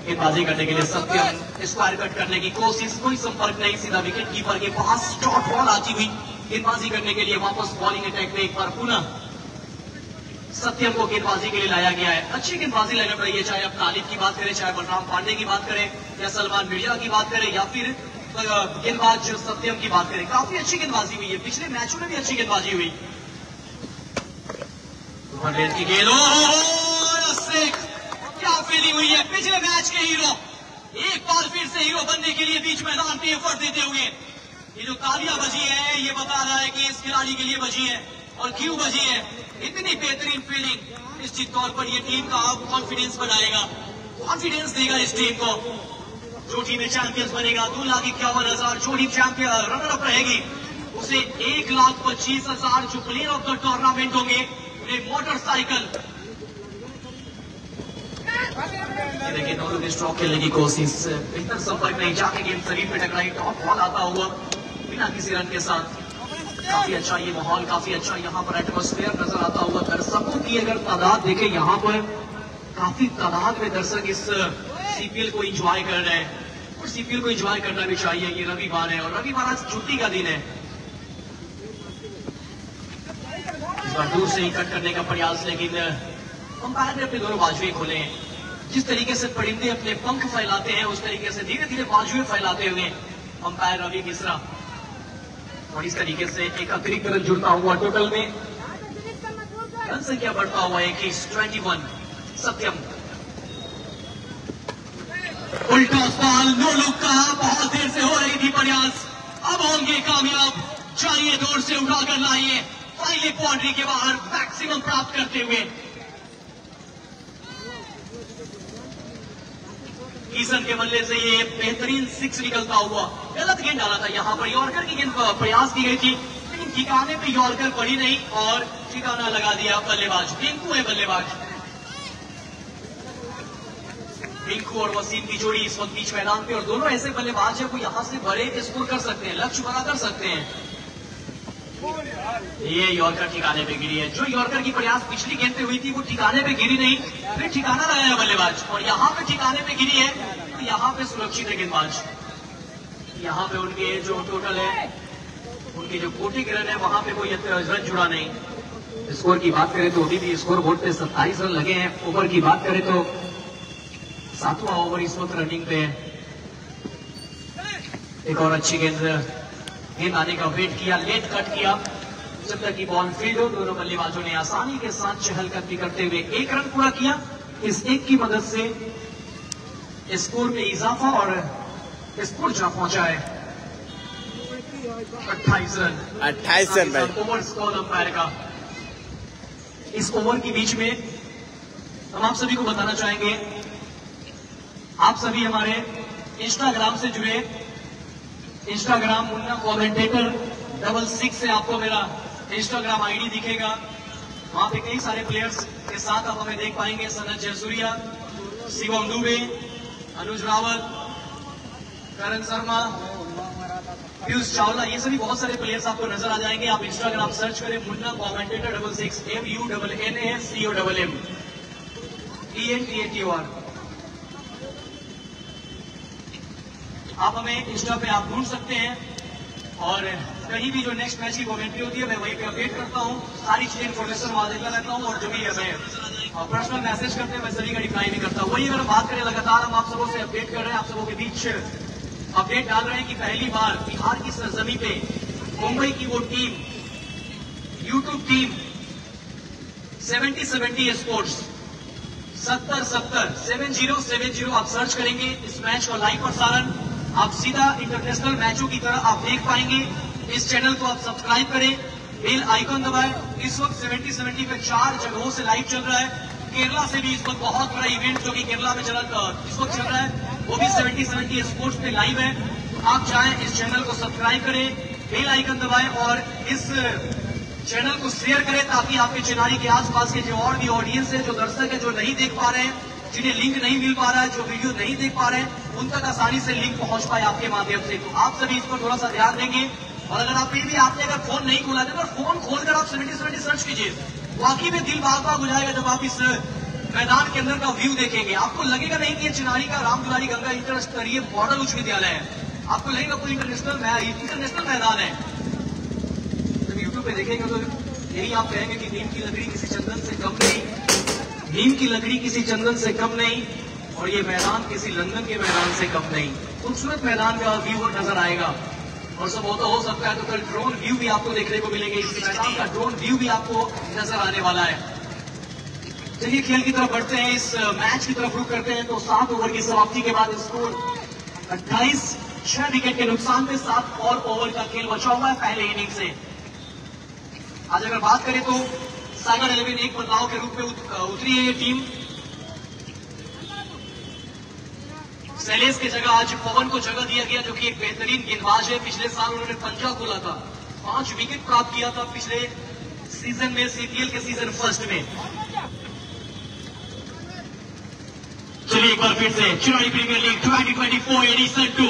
गेंदबाजी करने के लिए सत्यम स्क्वायर कट करने की कोशिश, कोई संपर्क नहीं, सीधा विकेट कीपर के पास शॉर्ट बॉल आती हुई। गेंदबाजी करने के लिए वापस बॉलिंग अटैक में एक बार पुनः सत्यम को गेंदबाजी के लिए लाया गया है। अच्छी गेंदबाजी लाइनअप रही है, चाहे आप तालिब की बात करें, चाहे बलराम पांडे की बात करें, या सलमान मिर्जा की बात करें, या फिर गेंदबाज सत्यम की बात करें। काफी अच्छी गेंदबाजी हुई है, पिछले मैचों में भी अच्छी गेंदबाजी हुई। की गेंद, क्या फीलिंग हुई है। पिछले मैच के हीरो एक बार फिर से हीरो बनने के लिए बीच मैदान पे एफर्ट देते हुए, ये जो तालियां बजी है ये बता रहा है कि इस खिलाड़ी के लिए बजी है। और क्यों बजी है इतनी बेहतरीन फील्डिंग, निश्चित तौर पर ये टीम का कॉन्फिडेंस बढ़ाएगा, कॉन्फिडेंस देगा इस टीम को। जो टीम चैंपियंस बनेगा 2,51,000, जो टीम चैंपियन रनर अप रहेगी उसे 1,25,000 जो प्लेयर ऑफ द टूर्नामेंट होंगे उन्हें मोटरसाइकिल। देखिए दोनों ने स्ट्रोक खेलने की कोशिश, बेहतर संपर्क नहीं, जाके गेंद शरीर पे टकराई, टॉप बॉल आता हुआ बिना किसी रन के साथ। काफी अच्छा ये माहौल, काफी अच्छा यहाँ पर एटमॉस्फेयर नजर आता हुआ। दर्शकों की अगर तादाद देखें यहाँ पर काफी तादाद में दर्शक इस सीपीएल को एंजॉय कर रहे हैं और सीपीएल को एंजॉय करना भी चाहिए। ये रविवार है और रविवार आज छुट्टी का दिन है। इस बार दूर से ही कट करने का प्रयास, लेकिन अंपायर ने अपने दोनों बाजुएं खोले हैं। जिस तरीके से परिंदे अपने पंख फैलाते हैं उस तरीके से धीरे धीरे बाजुएं फैलाते हुए अंपायर रवि मिश्रा, और इस तरीके से एक अतिरिक्त रन जुड़ता हुआ टोटल में रन संख्या बढ़ता हुआ 21 सत्यम। उल्टा बॉल नो लुक का बहुत देर से हो रही थी प्रयास, अब होंगे कामयाब। चाहिए दूर से उठाकर लाइए, फाइनली बाउंड्री के बाहर मैक्सिमम प्राप्त करते हुए। ईसन के बल्ले से ये बेहतरीन 6 निकलता हुआ। गलत गेंद डाला था यहाँ पर, यॉर्कर की गेंद प्रयास की गई थी लेकिन ठिकाने पे यॉर्कर पड़ी नहीं और ठिकाना लगा दिया बल्लेबाज। टिंकू है बल्लेबाज, टिंकू और वसीम की जोड़ी इस वक्त बीच मैदान पे, और दोनों ऐसे बल्लेबाज है वो यहाँ से बड़े स्कोर कर सकते हैं, लक्ष्य बड़ा कर सकते हैं। ये यॉर्कर ठिकाने पे गिरी है, जो यॉर्कर की प्रयास पिछली गेंद पे हुई थी वो ठिकाने पे गिरी नहीं, फिर ठिकाना लगाया बल्लेबाज, और यहाँ पे ठिकाने पे गिरी है तो यहाँ पे सुरक्षित है गेंदबाज। यहाँ पे उनके जो टोटल है, उनके जो कोटे के रन है वहां पे कोई रन जुड़ा नहीं। स्कोर की बात करें तो अभी भी स्कोर बोर्ड पे 27 रन लगे हैं। ओवर की बात करें तो 7वां ओवर इस वक्त रनिंग पे है। एक और अच्छी गेंद आने का वेट किया, लेट कट किया, जब तक की बॉल फील्ड हो। दोनों बल्लेबाजों ने आसानी के साथ चहलकदमी करते हुए एक रन पूरा किया। इस एक की मदद से स्कोर में इजाफा और स्कोर जा पहुंचा है 28 रन। ओवर स्कोर अंपायर का इस ओवर के बीच में हम आप सभी को बताना चाहेंगे, आप सभी हमारे इंस्टाग्राम से जुड़े, इंस्टाग्राम मुन्ना कमेंटेटर 66 से आपको मेरा इंस्टाग्राम आईडी दिखेगा। वहां पे कई सारे प्लेयर्स के साथ आप हमें देख पाएंगे, सनत जयसूर्या, शिवम दुबे, अनुज रावत, करण शर्मा, पीयूष चावला, ये सभी बहुत सारे प्लेयर्स आपको नजर आ जाएंगे। आप इंस्टाग्राम सर्च करें मुन्ना कमेंटेटर 66 MUNNASCOMMENTATOR। आप हमें इंस्टा पे आप ढूंढ सकते हैं और कहीं भी जो नेक्स्ट मैच की कमेंट्री होती है मैं वहीं पे अपडेट करता हूँ, सारी चीजें इन्फॉर्मेशन वहां देता रहता हूँ, और जो भी हमें पर्सनल मैसेज करते हैं मैं सभी का रिप्लाई भी करता हूँ। वही अगर बात करें, लगातार हम आप सबों से अपडेट कर रहे हैं, आप सबों के बीच अपडेट डाल रहे हैं कि पहली बार बिहार की सरजमी पे मुंबई की वो टीम, यूट्यूब टीम 70 स्पोर्ट्स 70 आप सर्च करेंगे इस मैच का लाइव प्रसारण, आप सीधा इंटरनेशनल मैचों की तरह आप देख पाएंगे। इस चैनल को आप सब्सक्राइब करें, बेल आइकन दबाएं। इस वक्त 70 पे 4 जगहों से लाइव चल रहा है। केरला से भी इस वक्त बहुत बड़ा इवेंट जो कि केरला में इस वक्त चल रहा है, वो भी 70 स्पोर्ट्स पे लाइव है। तो आप चाहें इस चैनल को सब्सक्राइब करें, बेल आइकन दबाएं और इस चैनल को शेयर करें, ताकि आपके चिनारी के आसपास के जो और भी ऑडियंस है, जो दर्शक है, जो नहीं देख पा रहे हैं, जिन्हें लिंक नहीं मिल पा रहा है, जो वीडियो नहीं देख पा रहे हैं, उन तक आसानी से लिंक पहुंच पाए आपके माध्यम से। तो आप सभी इस पर थोड़ा सा ध्यान देंगे। और अगर आप भी आपने अगर फोन नहीं खोला तो फोन खोलकर आप 70 सर्च कीजिए, वाकई में दिल बाग बाग हो जाएगा जब आप इस मैदान के अंदर का व्यू देखेंगे। आपको लगेगा नहीं कि ये चिनारी का रामदुलारी गंगा इंटर स्तरीय मॉडल उच्च विद्यालय है, आपको लगेगा कोई इंटरनेशनल मैदान है। जब यूट्यूब पे देखेंगे तो यही आप कहेंगे कि नीम की लकड़ी किसी चंदन से कम नहीं, नीम की लकड़ी किसी चंदन से कम नहीं, और ये मैदान किसी लंदन के मैदान से कम नहीं। खूबसूरत मैदान का व्यू नजर आएगा। और सब हो सकता है तो कल ड्रोन व्यू भी आपको देखने को मिलेंगे, इस मैदान का ड्रोन व्यू भी आपको नजर आने वाला है। चलिए खेल की तरफ बढ़ते हैं, इस मैच की तरफ रुख करते हैं। तो 7 ओवर की समाप्ति के बाद स्कोर 28, 6 विकेट के नुकसान पे 7 और ओवर का खेल बचा हुआ है पहले इनिंग से। आज अगर बात करें तो सागर 11 एक बदलाव के रूप में उतरी है ये टीम। शैलेश की जगह आज पवन को जगह दिया गया, जो कि एक बेहतरीन गेंदबाज है। पिछले साल उन्होंने पंजा खोला था, 5 विकेट प्राप्त किया था पिछले सीजन में, सीपीएल के सीजन फर्स्ट में। चलिए एक बार फिर से चिराई प्रीमियर लीग 2024 एडिशन 2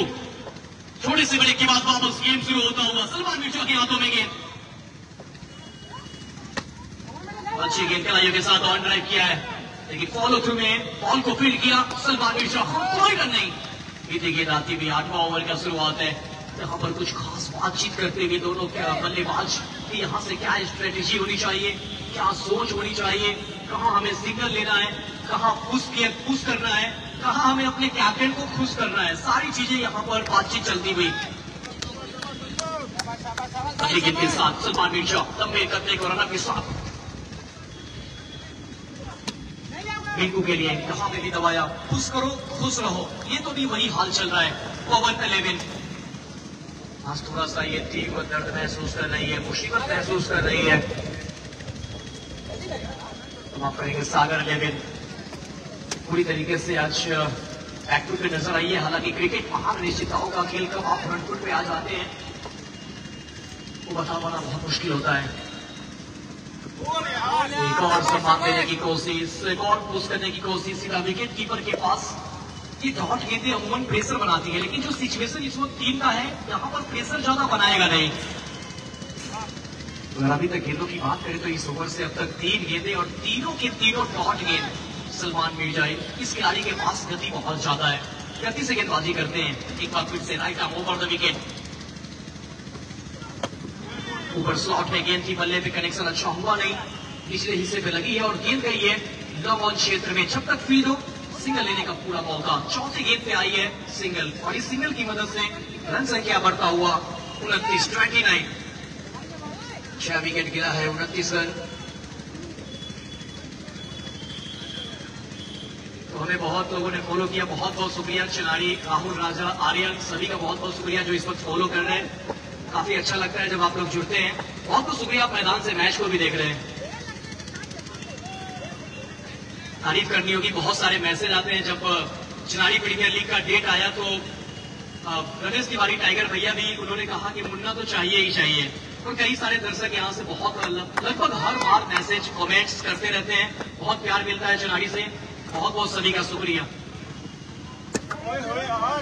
छोटे से ब्रेक के बाद वापस गेम शुरू होता हुआ सलमान मिर्जा के हाथों में गेंद। अच्छी गेंद खिलाड़ियों के साथ ऑन ड्राइव किया है, लेकिन फॉलो थ्रू में बॉल को फील्ड किया सलमान मिर्जा, कोई रन नहीं। बीती गेंद आती हुई 8वां ओवर का शुरुआत है। यहाँ पर कुछ खास बातचीत करते हुए दोनों बल्लेबाज कि यहाँ से क्या स्ट्रेटेजी होनी चाहिए, क्या सोच होनी चाहिए, कहाँ हमें सिग्नल लेना है, कहाँ पुश करना है, कहाँ हमें अपने कैप्टन को खुश करना है, सारी चीजें यहाँ पर बातचीत चलती हुई। अगली गेंद के साथ सलमान मिर्जा लंबे कदम को रनअप के साथ रिंकू के लिए यहाँ पे भी दबाया, खुश करो खुश रहो, ये तो भी वही हाल चल रहा है। पवन 11 आज थोड़ा सा ये टीम दर्द महसूस कर रही है, मुसीबत महसूस कर रही है। माफ करेंगे सागर 11 पूरी तरीके से आज एक्टिव पे नजर आई है। हालांकि क्रिकेट महानिश्चितताओं का खेल, कब आप फ्रंट फुट पे आ जाते हैं वो बता पाना बहुत मुश्किल होता है। एक और सम्मान देने की कोशिश, एक और पुश करने की कोशिश सीधा विकेट कीपर के पास। ये डॉट गेंदें अमूमन प्रेशर बनाती है, लेकिन जो सिचुएशन इस वक्त टीम का है यहाँ पर प्रेशर ज्यादा बनाएगा नहीं। अगर अभी तक गेंदों की बात करें तो इस ओवर से अब तक 3 गेंदें और तीनों के तीनों डॉट गेंद सलमान मिर्जा। इस खिलाड़ी के पास गति बहुत ज्यादा है, गति से गेंदबाजी करते हैं। एक बार फिर से right arm over the wicket, ऊपर स्लॉट में गेंद की, बल्ले पे कनेक्शन अच्छा हुआ नहीं, निचले हिस्से पे लगी है और गेंद गई है लॉन्ग ऑन क्षेत्र में। जब तक फील्ड हो सिंगल लेने का पूरा मौका। चौथी गेंद पे आई है सिंगल, और इस सिंगल की मदद से रन संख्या बढ़ता हुआ 29 6 विकेट गिरा है, 29 रन। तो हमें बहुत लोगों ने फॉलो किया, बहुत बहुत शुक्रिया। चिनारी, राहुल, राजा, आर्यन, सभी का बहुत बहुत शुक्रिया जो इस वक्त फॉलो कर रहे हैं। काफी अच्छा लगता है जब आप लोग जुड़ते हैं। बहुत बहुत शुक्रिया, आप मैदान से मैच को भी देख रहे हैं। तारीफ करनी होगी, बहुत सारे मैसेज आते हैं। जब चिनारी प्रीमियर लीग का डेट आया तो रमेश तिवारी टाइगर भैया भी उन्होंने कहा कि मुन्ना तो चाहिए ही चाहिए, और कई सारे दर्शक यहाँ से बहुत लगभग हर बार मैसेज कमेंट्स करते रहते हैं। बहुत प्यार मिलता है चिनारी से, बहुत बहुत सभी का शुक्रिया।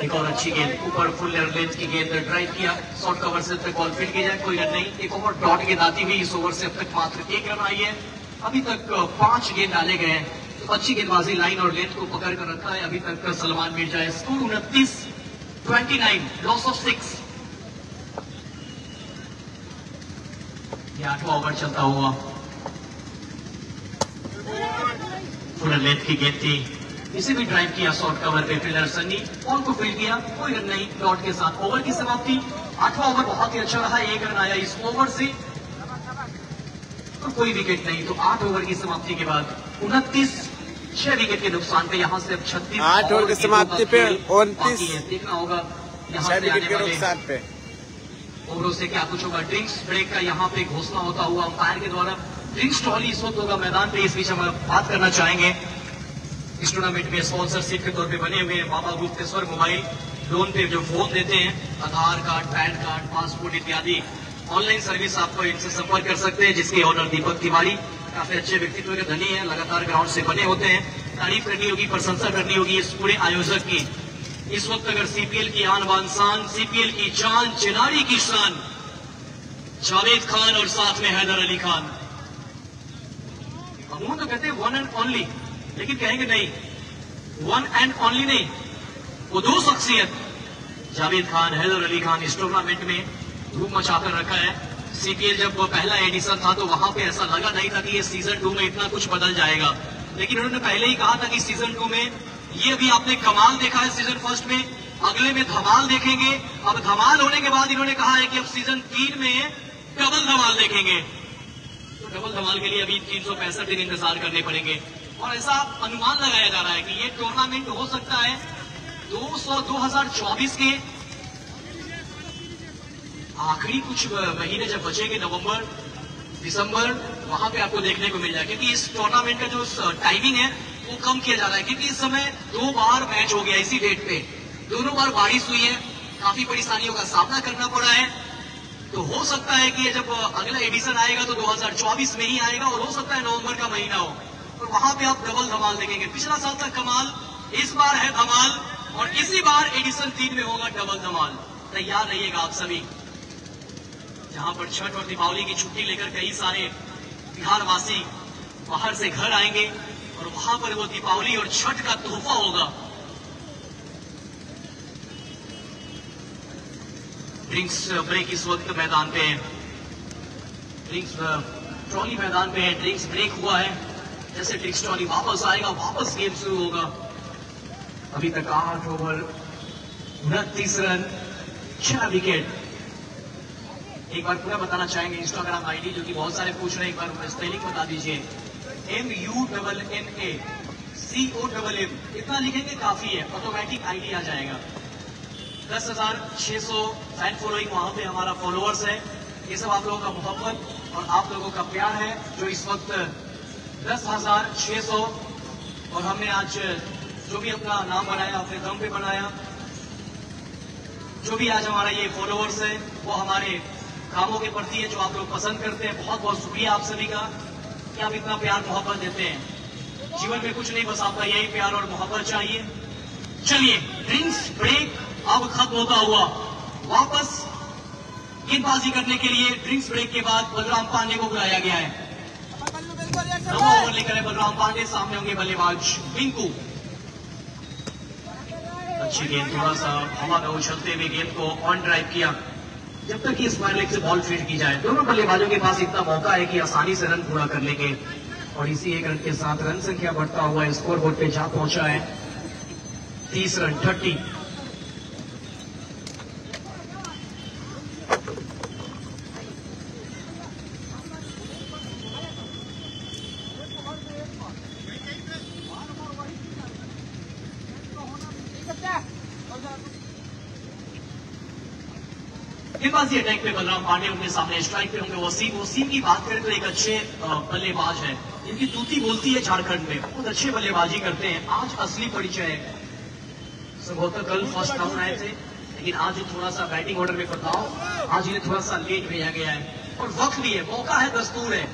एक और अच्छी गेंद, ऊपर फुल लेंथ की गेंद ड्राइव किया, शॉर्ट कवर से तक बॉल फील्ड की जाए, कोई रन नहीं। एक ओवर डॉट गेंद आती हुई इस ओवर से अब तक मात्र 1 रन आई है। अभी तक 5 गेंद डाले गए हैं, तो अच्छी गेंदबाजी लाइन और लेंथ को पकड़ कर रखा है अभी तक सलमान मिर्जा है। Score 29, loss of 6। ये 8वां ओवर चलता हुआ, फुल लेंथ की गेंद थी, इसे भी ड्राइव किया शॉर्ट कवर पे फील्डर सन्नी, बॉल को फील्ड किया, कोई रन नहीं। डॉट के साथ ओवर की समाप्ति। 8वां ओवर बहुत ही अच्छा रहा, 1 रन आया इस ओवर से, तो कोई विकेट नहीं। तो 8 ओवर की समाप्ति के बाद 29 6 विकेट के नुकसान पे यहाँ से अब 36 8 ओवर की समाप्ति पे 29 देखना होगा यहाँ 6 से विकेट आने के वाले नुकसान पे ओवरों से क्या कुछ होगा। ड्रिंक्स ब्रेक का यहाँ पे घोषणा होता हुआ अंपायर के द्वारा। ड्रिंक्स ट्रॉली इस वक्त होगा मैदान पे। इस बीच हम बात करना चाहेंगे, इस टूर्नामेंट में स्पॉन्सरशिप के तौर पे बने हुए बाबा गुप्तेश्वर मोबाइल लोन पे जो फोन देते हैं, आधार कार्ड, पैन कार्ड, पासपोर्ट इत्यादि ऑनलाइन सर्विस आपको इनसे संपर्क कर सकते हैं, जिसके ऑनर दीपक तिवारी काफी अच्छे व्यक्तित्व के धनी हैं, लगातार ग्राउंड से बने होते हैं। तारीफ करनी होगी, प्रशंसा करनी होगी इस पूरे आयोजक की। इस वक्त अगर सीपीएल की आन बान शान, सीपीएल की जान, चिनारी की शान जावेद खान और साथ में हैदर अली खान। हम तो कहते हैं 1 एंड ओनली, लेकिन कहेंगे नहीं, 1 एंड ओनली नहीं, वो 2 शख्सियत जावेद खान, हैदर अली खान इस टूर्नामेंट में धूम मचाकर रखा है। सीपीएल जब पहला एडिशन था तो वहां पे ऐसा लगा नहीं था कि ये सीजन 2 में इतना कुछ बदल जाएगा, लेकिन उन्होंने पहले ही कहा था कि सीजन 2 में ये भी आपने कमाल देखा है सीजन फर्स्ट में, अगले में धमाल देखेंगे। अब धमाल होने के बाद इन्होंने कहा है कि अब सीजन 3 में डबल धमाल देखेंगे। तो डबल धमाल के लिए अभी 365 दिन इंतजार करने पड़ेंगे, और ऐसा अनुमान लगाया जा रहा है कि ये टूर्नामेंट हो सकता है 2024 के आखिरी कुछ महीने जब बचेंगे, नवंबर दिसंबर वहां पे आपको देखने को मिल जाए, क्योंकि इस टूर्नामेंट का जो टाइमिंग है वो कम किया जा रहा है, क्योंकि इस समय 2 बार मैच हो गया इसी डेट पे, दोनों बार बारिश हुई है, काफी परेशानियों का सामना करना पड़ा है। तो हो सकता है कि जब अगला एडिशन आएगा तो 2024 में ही आएगा, और हो सकता है नवंबर का महीना हो, और वहां पे आप डबल धमाल देखेंगे। पिछला साल तक कमाल, इस बार है धमाल, और इसी बार एडिशन 3 में होगा डबल धमाल। तैयार रहिएगा आप सभी। जहां पर छठ और दीपावली की छुट्टी लेकर कई सारे बिहार वासी बाहर से घर आएंगे, और वहां पर वो दीपावली और छठ का तोहफा होगा। ड्रिंक्स ब्रेक इस वक्त मैदान पे है, ड्रिंक्स ट्रॉली मैदान पे है, ड्रिंक्स ब्रेक हुआ है। जैसे ड्रिंक्स ट्रॉली वापस आएगा, वापस गेम शुरू होगा। अभी तक 8 ओवर 29 रन 6 विकेट। एक बार पूरा बताना चाहेंगे इंस्टाग्राम आईडी, जो कि बहुत सारे पूछ रहे हैं, एक बार स्पेलिंग बता दीजिए। MUNNACOMM, इतना लिखेंगे काफी है, ऑटोमेटिक आईडी आ जाएगा। 10,600 फैन फॉलोइंग वहां पे हमारा फॉलोअर्स है। ये सब आप लोगों का मोहब्बत और आप लोगों का प्यार है, जो इस वक्त 10,600, और हमने आज जो भी अपना नाम बनाया अपने दम पे बनाया। जो भी आज हमारा ये फॉलोअर्स है वो हमारे कामों के प्रति है, जो आप लोग पसंद करते हैं। बहुत बहुत शुक्रिया आप सभी का कि आप इतना प्यार मोहब्बत देते हैं। जीवन में कुछ नहीं, बस आपका यही प्यार और मोहब्बत चाहिए। चलिए, ड्रिंक्स ब्रेक अब खत्म होता हुआ वापस गेंदबाजी करने के लिए ड्रिंक्स ब्रेक के बाद बलराम पांडे को बुलाया गया है। 9 ओवर लेकर है बलराम पांडे, सामने होंगे बल्लेबाज पिंकू। अच्छी गेंद, थोड़ा सा हवा में उछलते हुए गेंद को ऑन ड्राइव किया। जब तक कि स्क्वायर लेग से बॉल फील्ड की जाए, दोनों बल्लेबाजों के पास इतना मौका है कि आसानी से रन पूरा कर लेंगे, और इसी 1 रन के साथ रन संख्या बढ़ता हुआ स्कोर बोर्ड पे जा पहुंचा है 30 रन 30। गेंदबाजी अटैक पे बलराम पांडे उनके सामने, स्ट्राइक पे होंगे वसीम। वसीम की बात करें तो एक अच्छे बल्लेबाज है, इनकी तूती बोलती है झारखंड में, बहुत अच्छे बल्लेबाजी करते हैं। आज असली परिचय है। संभवतः कल फर्स्ट डाउन आए थे, लेकिन आज थोड़ा सा बैटिंग ऑर्डर में बदलाव, आज इन्हें थोड़ा सा लेट भेजा गया है, और वक्त भी है, मौका है, दस्तूर है।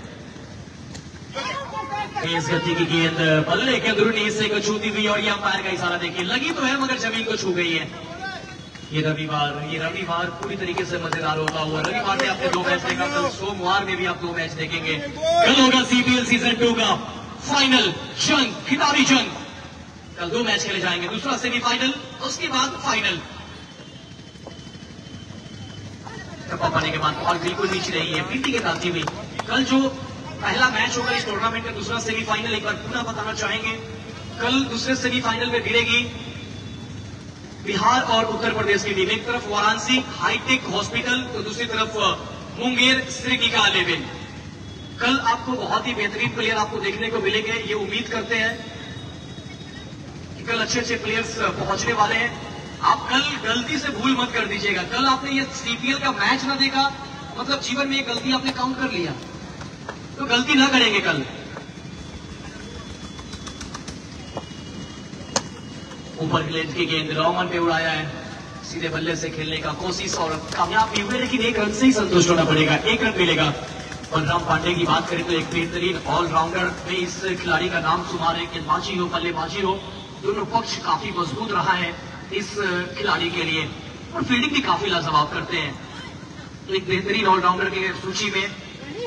तेज गति की गेंद बल्ले के अंदरूनी हिस्से को छूती हुई, और ये अंपायर का इशारा देखिए, लगी तो है मगर जमीन को छू गई है। ये रविवार पूरी तरीके से मजेदार होता हुआ। रविवार में आपने 2 मैच देखा, कल सोमवार में भी आप 2 मैच देखेंगे। कल होगा CPL सीजन 2 का फाइनल जंग, खिताबी जंग। कल 2 मैच खेले जाएंगे, दूसरा सेमीफाइनल, उसके बाद फाइनल। टप्पा पाने के बाद बॉल बिल्कुल नीचे रही है, पीटी के दाती हुई। कल जो पहला मैच होगा इस टूर्नामेंट का, दूसरा सेमीफाइनल, एक बार पूरा बताना चाहेंगे। कल दूसरे सेमीफाइनल में भिड़ेगी बिहार और उत्तर प्रदेश की टीम। एक तरफ वाराणसी हाईटेक हॉस्पिटल, तो दूसरी तरफ मुंगेर श्रीगिगा लेवल। कल आपको बहुत ही बेहतरीन प्लेयर आपको देखने को मिलेंगे, ये उम्मीद करते हैं कि कल अच्छे अच्छे प्लेयर्स पहुंचने वाले हैं। आप कल गलती से भूल मत कर दीजिएगा। कल आपने ये CPL का मैच ना देखा, मतलब जीवन में एक गलती आपने काउंट कर लिया, तो गलती ना करेंगे कल। ऊपर लेंथ की गेंद रॉमन पे उड़ाया है, सीधे बल्ले से खेलने का कोशिश, और कामयाब भी हुए, लेकिन 1 रन से ही संतुष्ट होना पड़ेगा, 1 रन मिलेगा। बलराम पांडे की बात करें तो एक बेहतरीन ऑलराउंडर में इस खिलाड़ी का नाम शुमार है। गेंदबाजी हो बल्लेबाजी हो, दोनों पक्ष काफी मजबूत रहा है इस खिलाड़ी के लिए, और फील्डिंग भी काफी लाजवाब करते हैं। तो एक बेहतरीन ऑलराउंडर की सूची में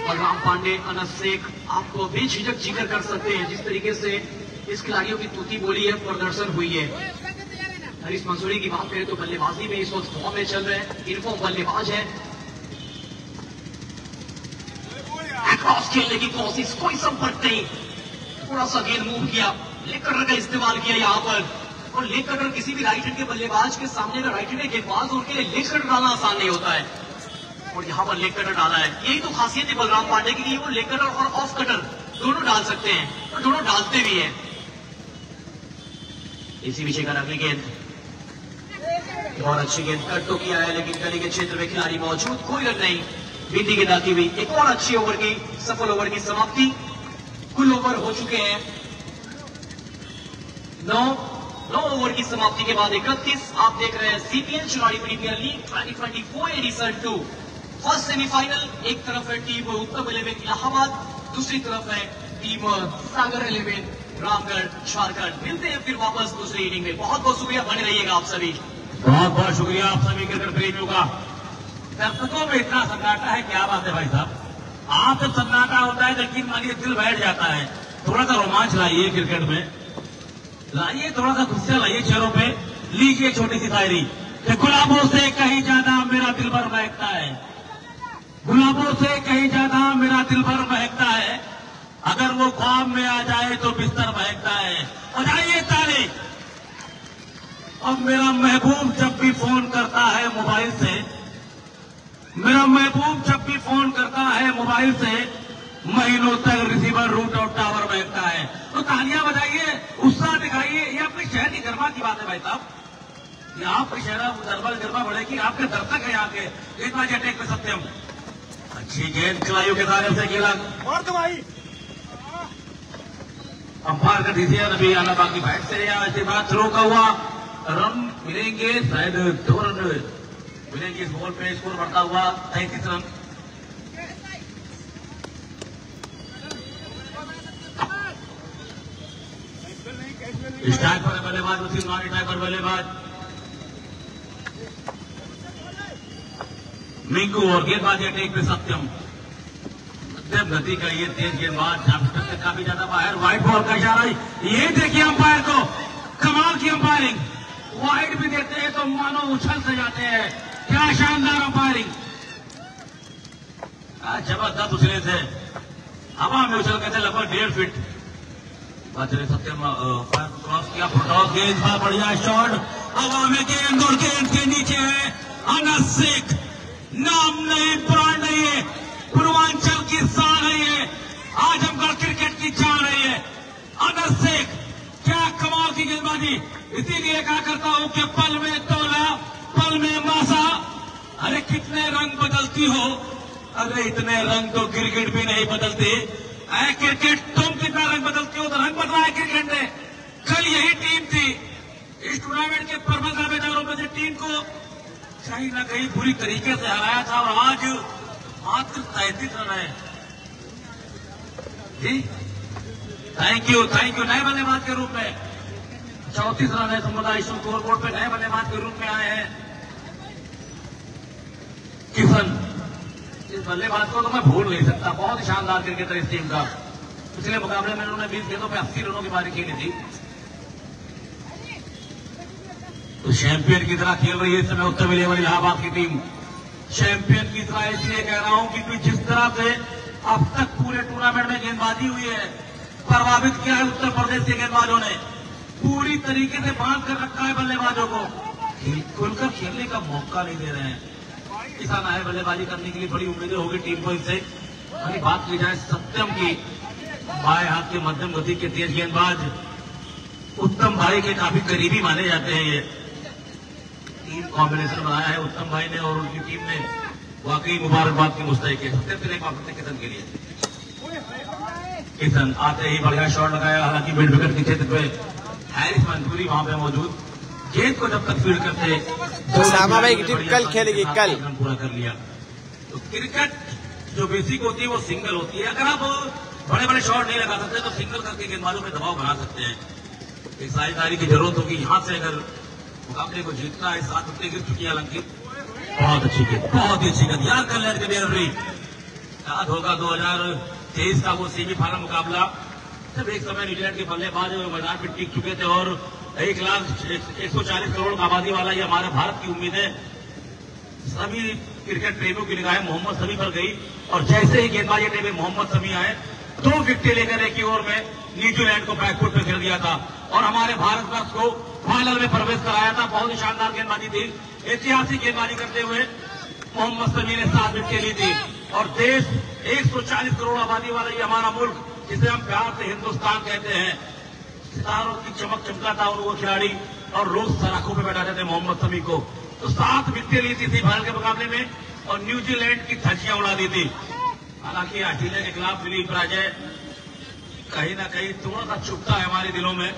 बलराम पांडे, अनस शेख आपको बेझिझक जिक्र कर सकते हैं। जिस तरीके से इस खिलाड़ियों की तूती बोली है, प्रदर्शन हुई है। हरीश मंसूरी की बात करें तो बल्लेबाजी में इस वक्त फॉर्म में चल रहे हैं, इनफॉर्म बल्लेबाज है। क्रॉस खेलने की कोशिश, कोई संपर्क नहीं, थोड़ा सा गेंद मूव किया, लेग कटर का इस्तेमाल किया यहाँ पर, और लेग कटर किसी भी राइट हैंड के बल्लेबाज के सामने राइट हैंड के गेंदबाज उनके लिए लेग कटर डालना आसान नहीं होता है, और यहाँ पर लेग कटर डाला है। यही तो खासियत है बलराम पांडे की, वो लेग कटर और ऑफ कटर दोनों डाल सकते हैं, और दोनों डालते भी हैं। इसी विषय का अगली गेंद, बहुत अच्छी गेंद, कट तो किया है, लेकिन गली के क्षेत्र में खिलाड़ी मौजूद, कोई रन नहीं। बिंदी गेंदाती हुई एक और अच्छी ओवर की सफल ओवर की समाप्ति। कुल ओवर हो चुके हैं 9 ओवर की समाप्ति के बाद 31। आप देख रहे हैं सीपीएल चुनावी premier league 2024 edition 2 first semifinal. एक तरफ है टीम उत्तम 11 इलाहाबाद, दूसरी तरफ है टीम सागर 11 रामगढ़ झारखंड। मिलते हैं फिर वापस दूसरी इनिंग में। बहुत बहुत शुक्रिया, बने रहिएगा आप सभी। बहुत बहुत शुक्रिया आप सभी क्रिकेट प्रेमियों का। दर्शकों में इतना सन्नाटा है, क्या बात है भाई साहब। आप जब सन्नाटा होता है यकीन मानिए दिल बैठ जाता है। थोड़ा सा रोमांच लाइए क्रिकेट में, लाइए थोड़ा सा गुस्सा लाइए चेहरों पे। लीजिए छोटी सी शायरी कि गुलाबों से कहीं ज्यादा मेरा दिल भर महकता है, गुलाबों से कहीं ज्यादा मेरा दिल भर महकता है, अगर वो ख्वाब में आ जाए तो बिस्तर महकता है। बजाइए ताली। अब मेरा महबूब जब भी फोन करता है मोबाइल से, मेरा महबूब जब भी फोन करता है मोबाइल से, महीनों तक रिसीवर रूट और टावर महकता है। तो तालियां बजाइए, उत्साह दिखाइए। ये अपने शहर की गर्मा की बात है भाई साहब। ये आपके शहर गर्मा बढ़ेगी, आपके दर्शक है यहाँ के। एक बार अटैक पे सत्यम अच्छी गेंद खिलाड़ियों के सारे से खेला और तो भाई अंपायर का दीजिए अभी आना बाकी बैट से ऐसी बात थ्रो का हुआ। रन मिलेंगे शायद 2 रन मिलेंगे इस बॉल पे। स्कोर बढ़ता हुआ 33 रन। स्ट्राइक पर बल्लेबाज उसी नॉन स्ट्राइक पर बल्लेबाज मिंकू और गेंदबाजी अटैक पे सत्यम। मध्यम गति का ये तेज गेंदबाज काफी ज्यादा बाहर। व्हाइट बॉल का इशारा, ये देखिए अंपायर को, कमाल की अंपायरिंग। वाइड भी देते हैं तो मानो उछल से जाते हैं। क्या शानदार अंपायरिंग, जबरदस्त उछले से हवा में उछल के थे लगभग 1.5 फीट। सत्यम क्रॉस किया, फुटॉस गेंद, बढ़िया शॉट हवा में। गेंद और गेंद के नीचे है अनस शेख। नाम नहीं, ब्रांड नहीं है, पूर्वांचल की शान है ये, आजमगढ़ क्रिकेट की जान है ये अनस शेख। क्या कमाल की गेंदबाजी। इसीलिए कहा करता हूं कि पल में तोला पल में मासा। अरे कितने रंग बदलती हो, अरे इतने रंग तो क्रिकेट भी नहीं बदलती। ऐ क्रिकेट तुम कितना रंग बदलती हो, तो रंग बदला है क्रिकेट ने। कल यही टीम थी इस टूर्नामेंट के प्रबल दावेदारों में से टीम को कहीं ना कहीं बुरी तरीके से हराया था, और आज मात्र 33 रन है जी। थैंक यू नए बल्लेबाज के रूप में 34 रन है। समुदाय स्कोर बोर्ड पे नए बल्लेबाज के रूप में आए हैं किशन। इस बल्लेबाज को तो मैं भूल नहीं सकता, बहुत ही शानदार क्रिकेटर इस टीम का। पिछले मुकाबले में उन्होंने 20 गेंदों पे 80 रनों की पारी खेली थी। तो चैंपियन की तरह खेल रही है इस समय उत्तम 11 इलाहाबाद की टीम। चैंपियन की तरह इसलिए कह रहा हूं क्योंकि जिस तरह से अब तक पूरे टूर्नामेंट में गेंदबाजी हुई है, प्रभावित किया है उत्तर प्रदेश के गेंदबाजों ने। पूरी तरीके से बांध कर रखा है बल्लेबाजों को, खुलकर खेलने का मौका नहीं दे रहे हैं। किसान है बल्लेबाजी करने के लिए, बड़ी उम्मीदें होगी टीम को इनसे। वही बात की जाए सत्यम की, बाएं हाथ के मध्यम गति के तेज गेंदबाज उत्तम भाई के काफी करीबी माने जाते हैं। ये टीम कॉम्बिनेशन बनाया है उत्तम भाई ने और उनकी टीम ने, वाकई मुबारकबाद की मुस्तैक है। सत्यम से एक बात किशन के लिए, किशन आते ही बढ़िया शॉट लगाया, हालांकि मिड विकेट के क्षेत्र पे हैरिस मंसूरी वहां पे मौजूद। गेंद को जब तक फील्ड करते तो सामा भाई की टीम कल खेलेगी, कल पूरा कर लिया। तो क्रिकेट जो बेसिक होती है वो सिंगल होती है। अगर आप बड़े बड़े शॉट नहीं लगा सकते तो सिंगल करके गेंदबाजों में दबाव बना सकते हैं। एक साझेदारी की जरूरत होगी। यहां से अगर मुकाबले को जीतना है, 7 विकेटें गिर चुकी है हालांकि। बहुत अच्छी गेंद, बहुत ही अच्छी गेंद यार। कल्याण के डिलीवरी याद होगा 2023 का वो सेमीफाइनल मुकाबला, जब एक समय न्यूजीलैंड के बल्लेबाज मैदान में टिक चुके थे और 1,40 करोड़ आबादी वाला ये हमारे भारत की उम्मीद है। सभी क्रिकेट प्रेमियों की निगाहें मोहम्मद शमी पर गई और जैसे ही गेंदबाजी टीम में मोहम्मद शमी आए, 2 विकेटें लेकर एक ओवर में न्यूजीलैंड को बैकफुट पे कर दिया था और हमारे भारतवर्ष को फाइनल में प्रवेश कराया था। बहुत ही शानदार गेंदबाजी थी, ऐतिहासिक गेंदबाजी करते हुए मोहम्मद शमी ने 7 विकेट ली थी। और देश 140 करोड़ आबादी वाला ये हमारा मुल्क, जिसे हम प्यार से हिंदुस्तान कहते हैं, सितारों की चमक चमकाता और वो खिलाड़ी और रोज सराखों पे बैठाते थे मोहम्मद शमी को। तो 7 विकेट ली थी फाइनल के मुकाबले में और न्यूजीलैंड की धज्जियां उड़ा दी थी। हालांकि ऑस्ट्रेलिया के खिलाफ मिली पराजय कहीं ना कहीं थोड़ा सा चुभता है हमारे दिलों में,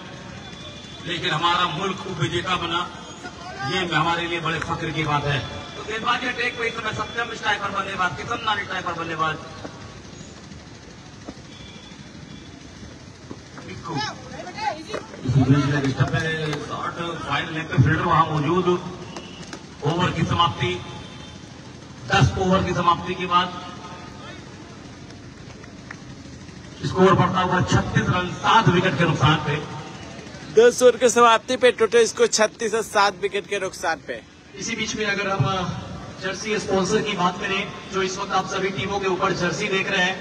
लेकिन हमारा मुल्क उपविजेता बना, ये हमारे लिए बड़े फख्र की बात है। तो गेंदबाजी अटैक पे इस समय सत्यम स्ट्राइकर बल्लेबाज, किशन नानी स्ट्राइकर बल्लेबाज, इसी बीच में स्टंप पे शॉट फाइनल लेग पे फील्डर वहां मौजूद। ओवर की समाप्ति, 10 ओवर की समाप्ति के बाद स्कोर बढ़ता हुआ 36 रन 7 विकेट के नुकसान पे। 10 ओवर की समाप्ति पे टोटल स्कोर 36 और 7 विकेट के नुकसान पे। इसी बीच में अगर हम जर्सी स्पॉन्सर की बात करें, जो इस वक्त आप सभी टीमों के ऊपर जर्सी देख रहे हैं,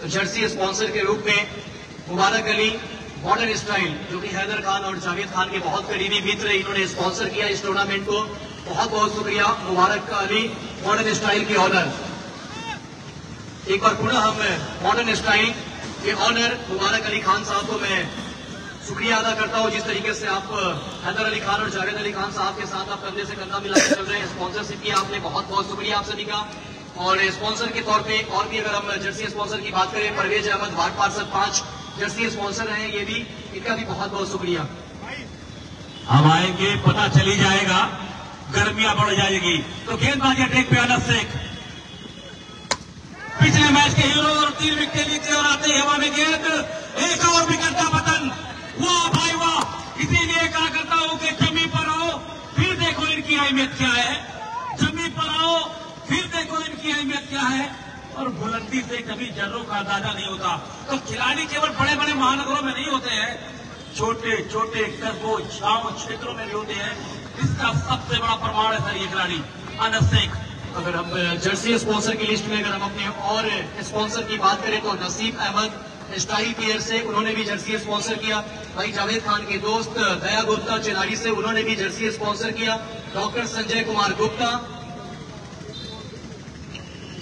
तो जर्सी स्पॉन्सर के रूप में मुबारक अली मॉडर्न स्टाइल, जो कि हैदर खान और जावेद खान के बहुत करीबी मित्र, इन्होंने स्पॉन्सर किया इस टूर्नामेंट को। बहुत बहुत शुक्रिया मुबारक अली मॉडर्न स्टाइल के ऑनर। एक बार पुनः हम मॉडर्न स्टाइल के ऑनर मुबारक अली खान साहब को मैं शुक्रिया अदा करता हूं, जिस तरीके से आप हैदर अली खान और जावेद अली खान साहब के साथ आप कंधे से कंधा मिलाकर चल रहे हैं। स्पॉन्सरशिप किया आपने, बहुत बहुत शुक्रिया आप सभी का। और स्पॉन्सर के तौर पे और भी अगर हम जर्सी स्पॉन्सर की बात करें, परवेज अहमद वार्ड पार्षद 5 जर्सी स्पॉन्सर हैं, ये भी, इनका भी बहुत बहुत शुक्रिया। हम आएंगे, पता चली जाएगा, गर्मियां बढ़ जाएगी। तो गेंदबाजी अटैक पे अनस शेख, पिछले मैच के हीरो और 3 विकेट नीचे और आते ही हवा में गेंद, एक और विकेट का पतन। वाह भाई वाह, इसीलिए कहा करता हूं कि जमी पर आओ फिर देखो इनकी अहमियत क्या है, जमी पर आओ फिर देखो इनकी अहमियत क्या है। और बुलंदी से कभी जर्रों का अंदाजा नहीं होता। तो खिलाड़ी केवल बड़े बड़े महानगरों में नहीं होते हैं, छोटे छोटे कस्बों गांव क्षेत्रों में भी होते हैं। इसका सबसे बड़ा प्रमाण है सर ये खिलाड़ी अनस शेख। अगर हम जर्सी स्पॉन्सर की लिस्ट में अगर हम अपने और स्पॉन्सर की बात करें, तो नसीब अहमद स्टाइल पियर से, उन्होंने भी जर्सी स्पॉन्सर किया। भाई जावेद खान के दोस्त दया गुप्ता चेनारी से, उन्होंने भी जर्सी स्पॉन्सर किया। डॉक्टर संजय कुमार गुप्ता,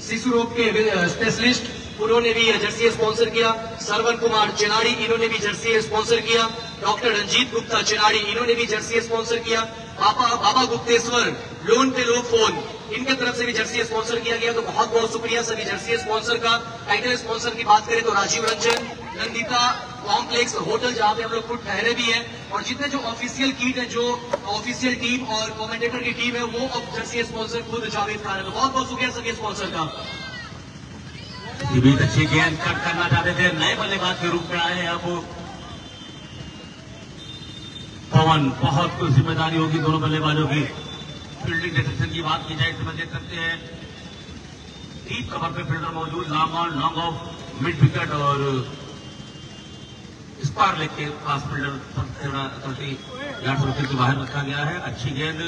शिशु रोग के स्पेशलिस्ट, उन्होंने भी जर्सी स्पॉन्सर किया। सरवन कुमार चेनारी, इन्होंने भी जर्सी स्पॉन्सर किया। डॉक्टर रंजीत गुप्ता चेनारी, इन्होंने भी जर्सी स्पॉन्सर किया। बाबा गुप्तेश्वर लोन पे लो फोन, इनके तरफ से भी जर्सी स्पॉन्सर किया गया। तो बहुत बहुत शुक्रिया सभी जर्सी स्पॉन्सर का। टाइटल स्पॉन्सर की बात करें तो राजीव रंजन, नंदिता कॉम्प्लेक्स होटल, जहां पे हम लोग खुद ठहरे भी हैं। और जितने जो ऑफिशियल किट है, जो ऑफिशियल टीम और कमेंटेटर की टीम है, वो अब जर्सी स्पॉन्सर खुद जावेद खान है। तो बहुत बहुत शुक्रिया सभी स्पॉन्सर का। ये भी अच्छी गेंद कट करना चाहते थे, नए बल्लेबाज के रूप में आए हैं अब पवन। बहुत कुछ जिम्मेदारी होगी दोनों बल्लेबाजों की। फील्डिंग डिटेक्शन की बात की जाए तो देख सकते हैं डीप कवर पे फील्डर मौजूद, long on long off mid wicket और स्पार लेग के पास फील्डर 30 यार्ड से बाहर रखा गया है। अच्छी गेंद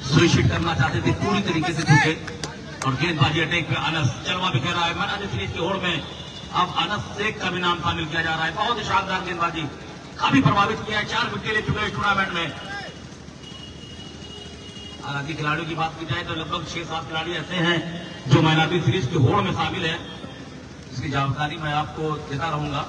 स्विच हिट करना चाहते थे, पूरी तरीके से चुके। और गेंदबाजी अटैक पे अनस चलवा बिखेर रहा है। मैन ऑफ द सीरीज की होड़ में अब अनस शेख का भी नाम शामिल किया जा रहा है। बहुत ही शानदार गेंदबाजी, काफी प्रभावित किया है, 4 विकेट ले चुके हैं इस टूर्नामेंट में। हालांकि खिलाड़ियों की बात की जाए तो लगभग 6-7 खिलाड़ी ऐसे हैं जो मैन ऑफ द सीरीज की होड़ में शामिल है, इसकी जानकारी मैं आपको देता रहूंगा।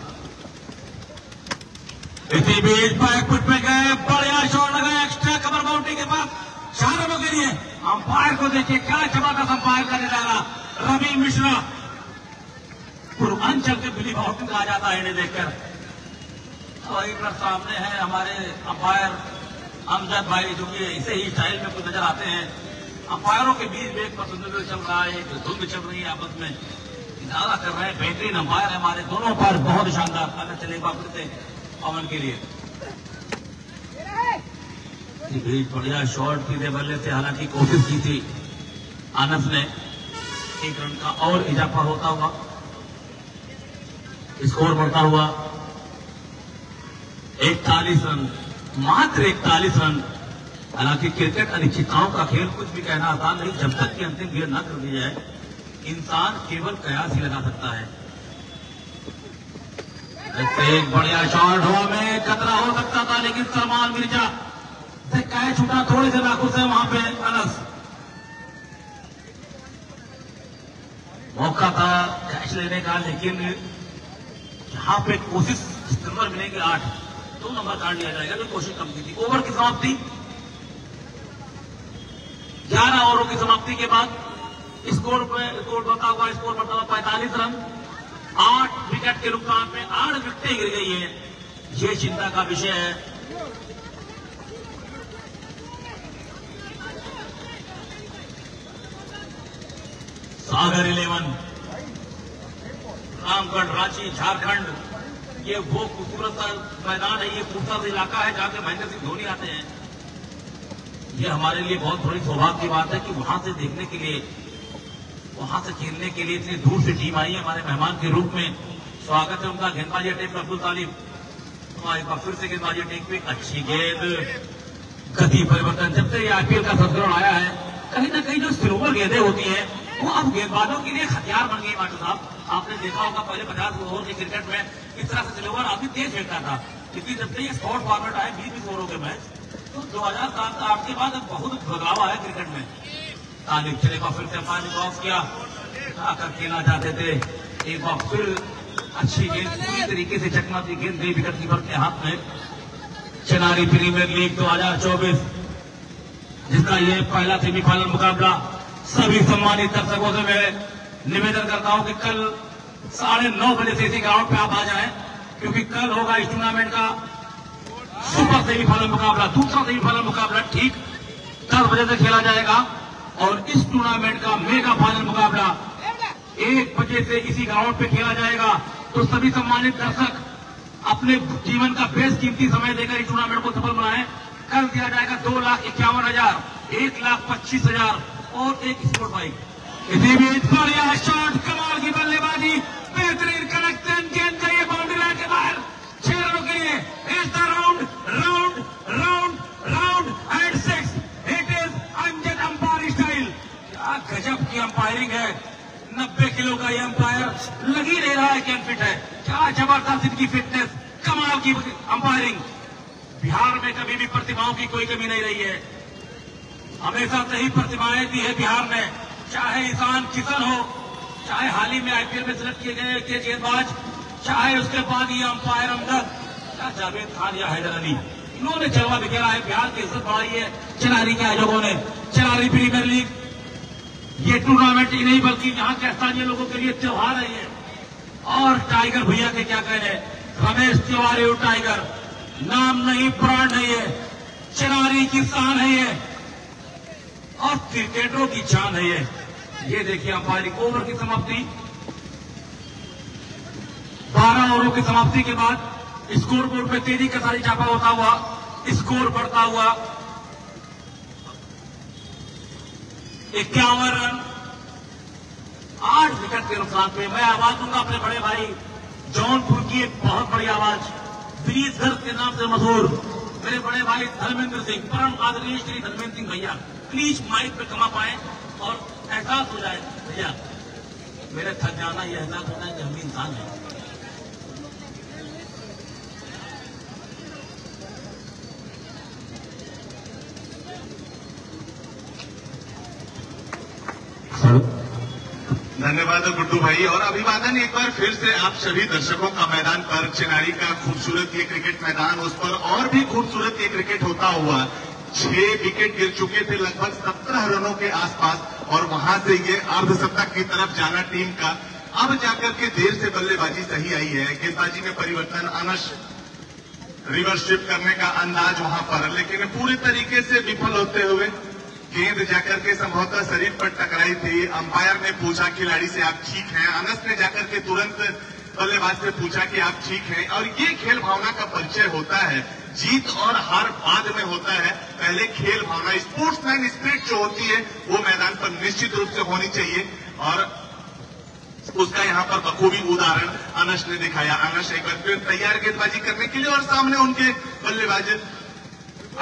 इसी बीच बैकफुट पे गए, बढ़िया शॉट लगा एक्स्ट्रा कवर बाउंड्री के पास, 4 रनों के लिए। अंपायर को देखिए क्या जबरदस्त अंपायर का नजारा, रवि मिश्रा, पूर्वांचल के बिली बाउंड्री कहा जाता है इन्हें देखकर। वही पर सामने है हमारे अंपायर अमजद भाई, जो कि इसे ही स्टाइल में कुछ नजर आते हैं। अंपायरों के बीच में एक पसंद चल रहा है, एक धुंध चल रही है, आपस में इशारा कर रहे हैं। बेहतरीन अंपायर है हमारे, दोनों अंपायर बहुत शानदार। अगर चले वापस पवन के लिए बढ़िया शॉट सीधे बल्ले से, हालांकि कोशिश की थी अनस ने 1 रन का और इजाफा होता हुआ, स्कोर बढ़ता हुआ 41 रन, मात्र 41 रन। हालांकि क्रिकेट अनिश्चितताओं का खेल, कुछ भी कहना आसान नहीं। जब तक कि अंतिम गेंद न कर दी जाए, इंसान केवल कयास ही लगा सकता है। एक बढ़िया शॉट हुआ में, खतरा हो सकता था, लेकिन सलमान मिर्जा से कैच छूटा थोड़े से नाखुश है वहां पे अनस। मौका था कैच लेने का, लेकिन यहां पे कोशिश, नंबर मिलेंगे 8, 2 नंबर काट लिया जाएगा, तो कोशिश कम की थी। ओवर की समाप्ति, 11 ओवरों की समाप्ति के बाद स्कोर बढ़ता हुआ 45 रन। 8 विकेट के नुकसान में 8 विकेटें गिर गई है। ये चिंता का विषय है। सागर 11, रामगढ़, रांची, झारखंड, ये वो खूबसूरत मैदान है, ये खूबसूरत इलाका है जहां के महेंद्र सिंह धोनी आते हैं। ये हमारे लिए बहुत बड़ी सौभाग्य की बात है कि वहां से देखने के लिए, वहां से खेलने के लिए इतनी दूर से टीम आई है हमारे मेहमान के रूप में। स्वागत है उनका। गेंदबाजी अटैक पे अब्दुल तालिब, एक बार फिर से गेंदबाजी अटैक पे अच्छी गेंद, गति परिवर्तन। जब से ये आईपीएल का संस्करण आया है, कहीं ना कहीं जो स्लोवर गेंदें होती हैं वो अब गेंदबाजों के लिए हथियार बन गई। मास्टर साहब, आपने देखा होगा पहले 50 ओवर के क्रिकेट में इस तरह से स्लोवर आदमी तेज फेंकता था, लेकिन जब से ये शॉर्ट फॉर्मेट आए 20 ओवरों के मैच, तो 2007-8 के बाद अब बहुत बदलाव आया क्रिकेट में। तालिब चले का फिर से पानी क्रॉस किया, आकर खेलना चाहते थे। एक बार फिर अच्छी गेंद, पूरी तरीके से चकमाती गेंद गई विकेट कीपर के हाथ में। चिनारी प्रीमियर लीग 2024, जिसका ये पहला सेमीफाइनल मुकाबला। सभी सम्मानित दर्शकों से मैं निवेदन करता हूं कि कल 9:30 बजे से इसी ग्राउंड पे आप आ जाएं, क्योंकि कल होगा इस टूर्नामेंट का सुपर सेमीफाइनल मुकाबला। दूसरा सेमीफाइनल मुकाबला ठीक 10 बजे से खेला जाएगा और इस टूर्नामेंट का मेगा फाइनल मुकाबला 1 बजे से इसी ग्राउंड पे खेला जाएगा। तो सभी सम्मानित दर्शक अपने जीवन का बेशकीमती समय देकर इस टूर्नामेंट को सफल बनाएं। कल दिया जाएगा 2,51,000, 1,25,000 और एक स्पोर्ट बाइक। इसी बीच बढ़िया शॉट, कमाल की बल्लेबाजी, बेहतरीन कनेक्शन, गेंद चाहिए बाउंड्री लाइन के बाहर 6 रनों के लिए। Is the round and 6। It is Amjad umpire style. क्या गजब की अंपायरिंग है। 90 किलो का ये अंपायर लग ही नहीं रहा है कि अनफिट है। क्या जबरदस्त इनकी फिटनेस, कमाल की अंपायरिंग। बिहार में कभी भी प्रतिभाओं की कोई कमी नहीं रही है, हमेशा सही प्रतिभाएं दी है बिहार में। चाहे ईशान किशन हो, चाहे हाल ही में आईपीएल में सिलेक्ट किए गए तेज गेंदबाज, चाहे उसके बाद ये अंपायर अमजद या जावेद खान या हैदर अली, इन्होंने जलवा बिखेरा है। बिहार की इज्जत बढ़ाई है चिनारी के आयोजकों ने। चिनारी प्रीमियर लीग ये टूर्नामेंट ही नहीं बल्कि यहाँ के स्थानीय लोगों के लिए त्योहार है ये। और टाइगर भैया के क्या कहने, रमेश तिवारी टाइगर, नाम नहीं ब्रांड है ये, चिनारी की शान है ये और क्रिकेटरों की जान है ये। ये देखिए अंपायरिंग। ओवर की समाप्ति, 12 ओवरों की समाप्ति के बाद स्कोर बोर्ड पे तेजी का सारी छापा होता हुआ स्कोर बढ़ता हुआ 51 रन 8 विकेट के नुकसान पे। मैं आवाज दूंगा अपने बड़े भाई जौनपुर की एक बहुत बड़ी आवाज, ब्रीज गर्ग के नाम से मशहूर मेरे बड़े भाई धर्मेंद्र सिंह, परम आदरणीय श्री धर्मेंद्र सिंह भैया, प्लीज माइक पे कमा पाए और एहसास हो जाए भैया, मेरे थक जाना ये एहसास होता है कि हम भी इंसान हैं। धन्यवाद गुड्डू भाई। और अभिवादन एक बार फिर से आप सभी दर्शकों का मैदान पर। चिनारी का खूबसूरत ये क्रिकेट मैदान, उस पर और भी खूबसूरत ये क्रिकेट होता हुआ 6 विकेट गिर चुके थे लगभग 17 रनों के आसपास और वहां से ये अर्धशतक की तरफ जाना टीम का। अब जाकर के देर से बल्लेबाजी सही आई है, गेंदबाजी में परिवर्तन, अनश रिवर्स शिफ्ट करने का अंदाज वहां पर, लेकिन पूरे तरीके से विफल होते हुए गेंद जाकर के संभवतः शरीर पर टकराई थी। अंपायर ने पूछा खिलाड़ी से आप ठीक हैं, अनस ने जाकर के तुरंत बल्लेबाज से पूछा कि आप ठीक हैं। और ये खेल भावना का परिचय होता है, जीत और हार बाद में होता है, पहले खेल भावना, स्पोर्ट्समैन स्पिरिट जो होती है वो मैदान पर निश्चित रूप से होनी चाहिए और उसका यहाँ पर बखूबी उदाहरण अनस ने दिखाया। अनस एक बार फिर तैयार गेंदबाजी करने के लिए और सामने उनके बल्लेबाज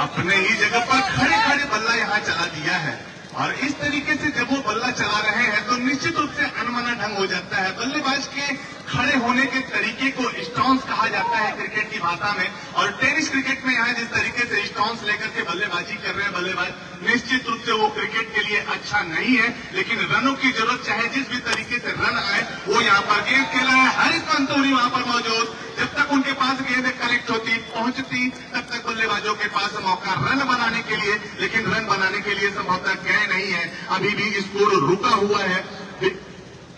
अपने ही जगह पर खड़े खड़े बल्ला यहाँ चला दिया है। और इस तरीके से जब वो बल्ला चला रहे हैं तो निश्चित रूप से अनमना ढंग हो जाता है। बल्लेबाज के खड़े होने के तरीके को स्टॉन्स कहा जाता है क्रिकेट की भाषा में। और टेनिस क्रिकेट में यहाँ जिस तरीके से स्टॉन्स लेकर के बल्लेबाजी कर रहे हैं बल्लेबाज, निश्चित रूप से वो क्रिकेट के लिए अच्छा नहीं है। लेकिन रनों की जरूरत, चाहे जिस भी तरीके से रन आए वो यहाँ पर गेंद खेला है। हरीश पंतोरी वहां पर मौजूद, जब तक उनके पास गेंद कलेक्ट होती पहुंचती तब तक बल्लेबाजों के पास मौका रन बनाने के लिए, लेकिन रन बनाने के लिए संभवतः गए नहीं है। अभी भी स्कोर रुका हुआ है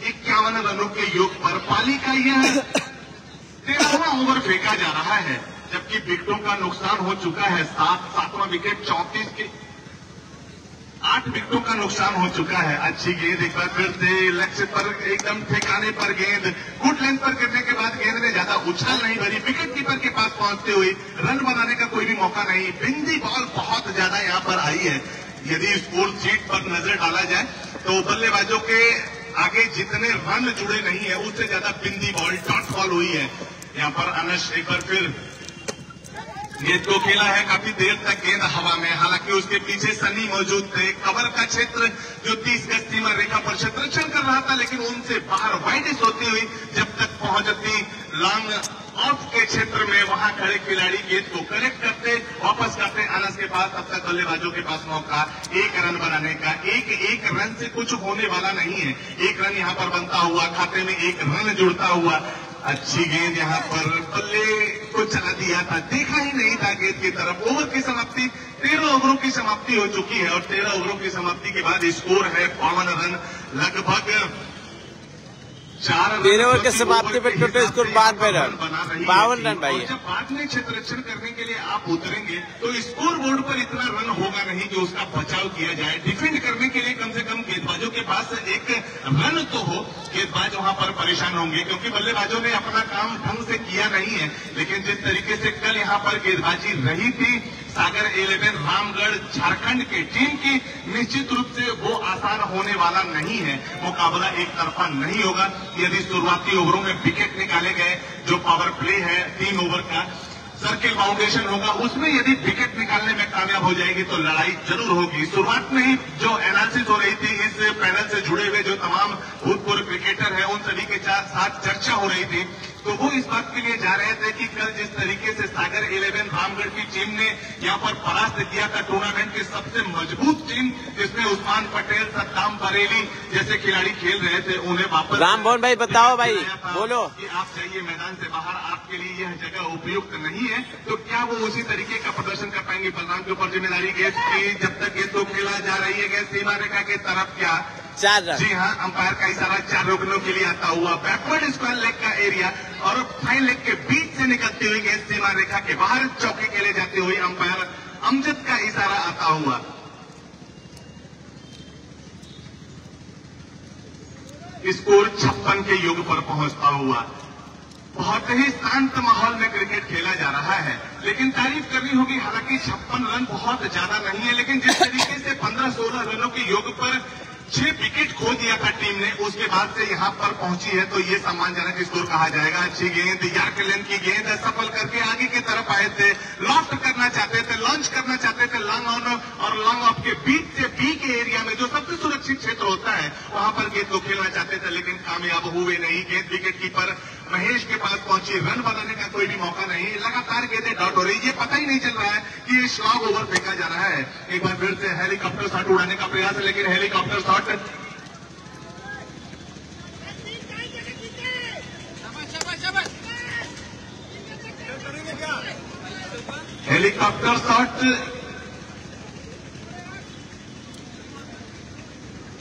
51 रनों के योग पर। पाली का यह 13वां ओवर फेंका जा रहा है, जबकि विकेटों का नुकसान हो चुका है 7वां विकेट 34 के 8 विकेटों का नुकसान हो चुका है। अच्छी गेंद एक बार फिर से लक्ष्य पर एकदम ठिकाने पर गेंद गुड लेंथ पर गिरने के बाद गेंद ने ज्यादा उछाल नहीं भरी, विकेट कीपर के पास पहुंचते हुए रन बनाने का कोई भी मौका नहीं। बिंदी बॉल बहुत ज्यादा यहाँ पर आई है। यदि स्कोर शीट पर नजर डाला जाए तो बल्लेबाजों के आगे जितने रन जुड़े नहीं है उससे ज्यादा बिंदी बॉल डॉट बॉल हुई है। यहाँ पर अनश एक बार फिर गेंद को खेला है, काफी देर तक गेंद हवा में, हालांकि उसके पीछे सनी मौजूद थे। कवर का क्षेत्र जो 30 गज सीमा रेखा पर क्षेत्ररक्षण कर रहा था, लेकिन उनसे बाहर वाइडिश होती हुई जब तक पहुंचती लॉन्ग ऑफ के क्षेत्र में, वहां खड़े खिलाड़ी गेंद को कलेक्ट करते वापस करते अनस के पास, तब तक बल्लेबाजों के पास मौका 1 रन बनाने का। एक रन से कुछ होने वाला नहीं है, 1 रन यहाँ पर बनता हुआ, खाते में 1 रन जुड़ता हुआ। अच्छी गेंद यहाँ पर बल्ले को चला दिया था, देखा ही नहीं था गेंद की तरफ। ओवर की समाप्ति 13 ओवरों की समाप्ति हो चुकी है और 13 ओवरों की समाप्ति के बाद स्कोर है 52 रन, लगभग 4 13 ओवर के समाप्ति पे टोटल स्कोर 52 रन भाई। जब बाद में क्षेत्ररक्षण करने के लिए आप उतरेंगे तो स्कोर बोर्ड पर इतना रन होगा नहीं कि उसका बचाव किया जाए। डिफेंड करने के लिए कम से कम गेंदबाजों के पास 1 रन तो हो, गेंदबाज वहां पर परेशान होंगे क्योंकि बल्लेबाजों ने अपना काम ढंग से किया नहीं है। लेकिन जिस तरीके से कल यहाँ पर गेंदबाजी रही थी सागर 11 रामगढ़ झारखंड की टीम की, निश्चित रूप से वो आसान होने वाला नहीं है। मुकाबला एक तरफा नहीं होगा। यदि शुरुआती ओवरों में विकेट निकाले गए, जो पावर प्ले है 3 ओवर का सर्किल बाउंडेशन होगा, उसमें यदि विकेट निकालने में कामयाब हो जाएगी तो लड़ाई जरूर होगी। शुरुआत में ही जो एनालिसिस हो रही थी, इस पैनल से जुड़े हुए जो तमाम भूतपूर्व क्रिकेटर हैं उन सभी के साथ चर्चा हो रही थी, तो वो इस बात के लिए जा रहे थे कि कल जिस तरीके से सागर 11 रामगढ़ की टीम ने यहाँ पर परास्त किया था टूर्नामेंट की सबसे मजबूत टीम, जिसमें उस्मान पटेल, सद्दाम बरेली जैसे खिलाड़ी खेल रहे थे, उन्हें वापस रामभवन भाई बताओ भाई, बोलो कि आप जाइए मैदान से बाहर, आपके लिए यह जगह उपयुक्त नहीं है। तो क्या वो उसी तरीके का प्रदर्शन कर पाएंगे? बलराम के ऊपर जिम्मेदारी गेंद की, जब तक गेंद को खेला जा रही है गेंद सीमा रेखा की तरफ, क्या 4 रन? जी हाँ, अंपायर का इशारा 4 रनों के लिए आता हुआ। बैकवर्ड स्क्वायर लेग का एरिया और फाइन लेग के बीच से निकलती हुई गेंद सीमा रेखा के बाहर चौके के लिए जाती हुई अंपायर अमजद का इशारा आता हुआ। स्कोर 56 के योग पर पहुंचता हुआ। बहुत ही शांत माहौल में क्रिकेट खेला जा रहा है, लेकिन तारीफ करनी होगी, हालांकि 56 रन बहुत ज्यादा नहीं है, लेकिन जिस तरीके से 15-16 रनों के योग पर 6 विकेट खो दिया था टीम ने, उसके बाद से यहाँ पर पहुंची है, तो ये सम्मानजनक स्कोर कहा जाएगा। अच्छी गेंद, यार्क लेंथ की गेंद, सफल करके आगे की तरफ आए थे, लॉफ्ट करना चाहते थे, लॉन्च करना चाहते थे, लॉन्ग ऑन और लॉन्ग ऑफ के बीच से बी के एरिया में जो सबसे सुरक्षित क्षेत्र होता है वहां पर गेंद को खेलना चाहते थे, लेकिन कामयाब हुए नहीं। गेंद विकेट कीपर महेश के पास पहुंची, रन बनाने का कोई भी मौका नहीं, लगातार गेंदें डॉट हो रही, ये पता ही नहीं चल रहा है कि ये स्लॉग ओवर फेंका जा रहा है। एक बार फिर से हेलीकॉप्टर शॉट उड़ाने का प्रयास है, लेकिन हेलीकॉप्टर शॉट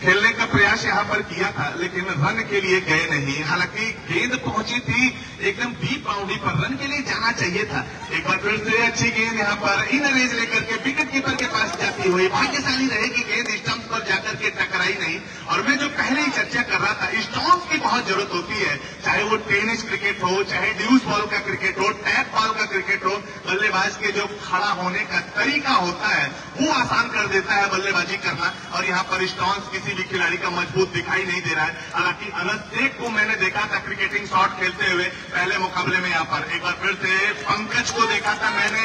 खेलने का प्रयास यहाँ पर किया था, लेकिन रन के लिए गए नहीं। हालांकि गेंद पहुंची थी एकदम डीप बाउंड्री पर, रन के लिए जाना चाहिए था। एक बार फिर से अच्छी गेंद यहाँ पर इन रेंज लेकर के विकेट कीपर के पास जाती हुई, भाग्यशाली रहे कि गेंद स्टंप पर जाकर के टकराई नहीं। और मैं जो पहले ही चर्चा कर रहा था, स्टंप की बहुत जरूरत होती है, चाहे वो टेनिस क्रिकेट हो, चाहे ड्यूस बॉल का क्रिकेट हो, टैप बॉल का क्रिकेट हो। बल्लेबाज के जो खड़ा होने का तरीका होता है वो आसान कर देता है बल्लेबाजी करना, और यहाँ पर स्टंप किसी भी खिलाड़ी का मजबूत दिखाई नहीं दे रहा है। हालांकि अनस शेख को मैंने देखा था क्रिकेटिंग शॉट खेलते हुए पहले मुकाबले में। यहाँ पर एक बार फिर से पंकज को देखा था मैंने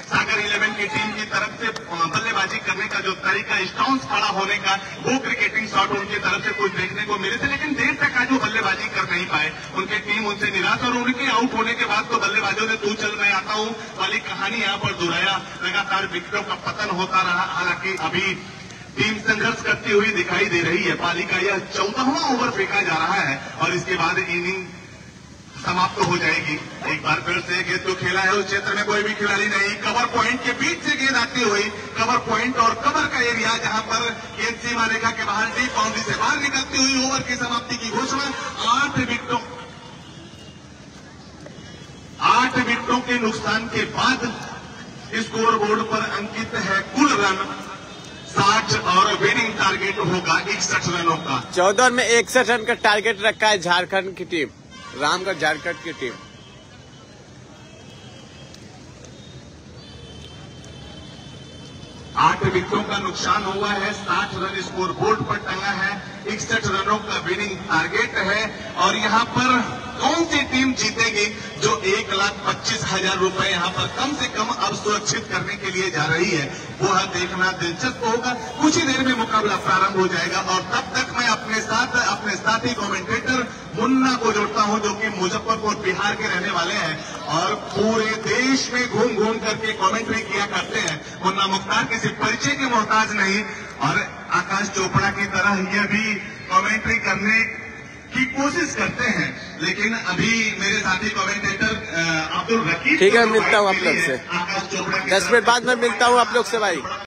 सागर 11 की टीम की तरफ से बल्लेबाजी करने का जो तरीका, स्टॉन्स खड़ा होने का, वो क्रिकेटिंग शॉट उनकी तरफ से कुछ देखने को मिले थे, लेकिन देर तक आज वो बल्लेबाजी कर नहीं पाए। उनकी टीम उनसे निराश, और उनके आउट होने के बाद तो बल्लेबाजों ने तू चल मैं आता हूं वाली कहानी यहाँ पर दोहराया। लगातार विकेटों का पतन होता रहा। हालांकि अभी टीम संघर्ष करती हुई दिखाई दे रही है। पाली का यह 14वां ओवर फेंका जा रहा है और इसके बाद इनिंग समाप्त हो जाएगी। एक बार फिर से गेंद जो खेला है उस क्षेत्र में कोई भी खिलाड़ी नहीं, कवर पॉइंट के बीच से गेंद आती हुई, कवर पॉइंट और कवर का एरिया जहां पर गेंद सीमा रेखा के बाहर डीप बाउंड्री से बाहर निकलती हुई ओवर की समाप्ति की घोषणा। 8 विकेटों के नुकसान के बाद स्कोर बोर्ड पर अंकित है कुल रन 60 और विनिंग टारगेट होगा 61 रनों का। 14 में 61 रन का टारगेट रखा है झारखंड की टीम, रामगढ़ झारखंड की टीम। 8 विकेटों का नुकसान हुआ है, 60 रन स्कोर बोर्ड पर टंगा है, 61 रनों का विनिंग टारगेट है। और यहाँ पर कौन सी टीम जीतेगी जो 1,25,000 रुपए यहाँ पर कम से कम अब सुरक्षित करने के लिए जा रही है, वो देखना दिलचस्प होगा। कुछ ही देर में मुकाबला प्रारंभ हो जाएगा और तब तक मैं अपने साथी कमेंटेटर मुन्ना को जोड़ता हूं, जो कि मुजफ्फरपुर बिहार के रहने वाले हैं और पूरे देश में घूम घूम करके कमेंट्री किया करते हैं। मुन्ना मुख्तार किसी परिचय के मोहताज नहीं और आकाश चोपड़ा की तरह यह भी कमेंट्री करने की कोशिश करते हैं, लेकिन अभी मेरे साथी कमेंटेटर अब्दुल रकीब, ठीक है, मिलता हूँ आप लोग से आकाश चोपड़ा 10 मिनट बाद में मिलता हूँ आप लोग से भाई।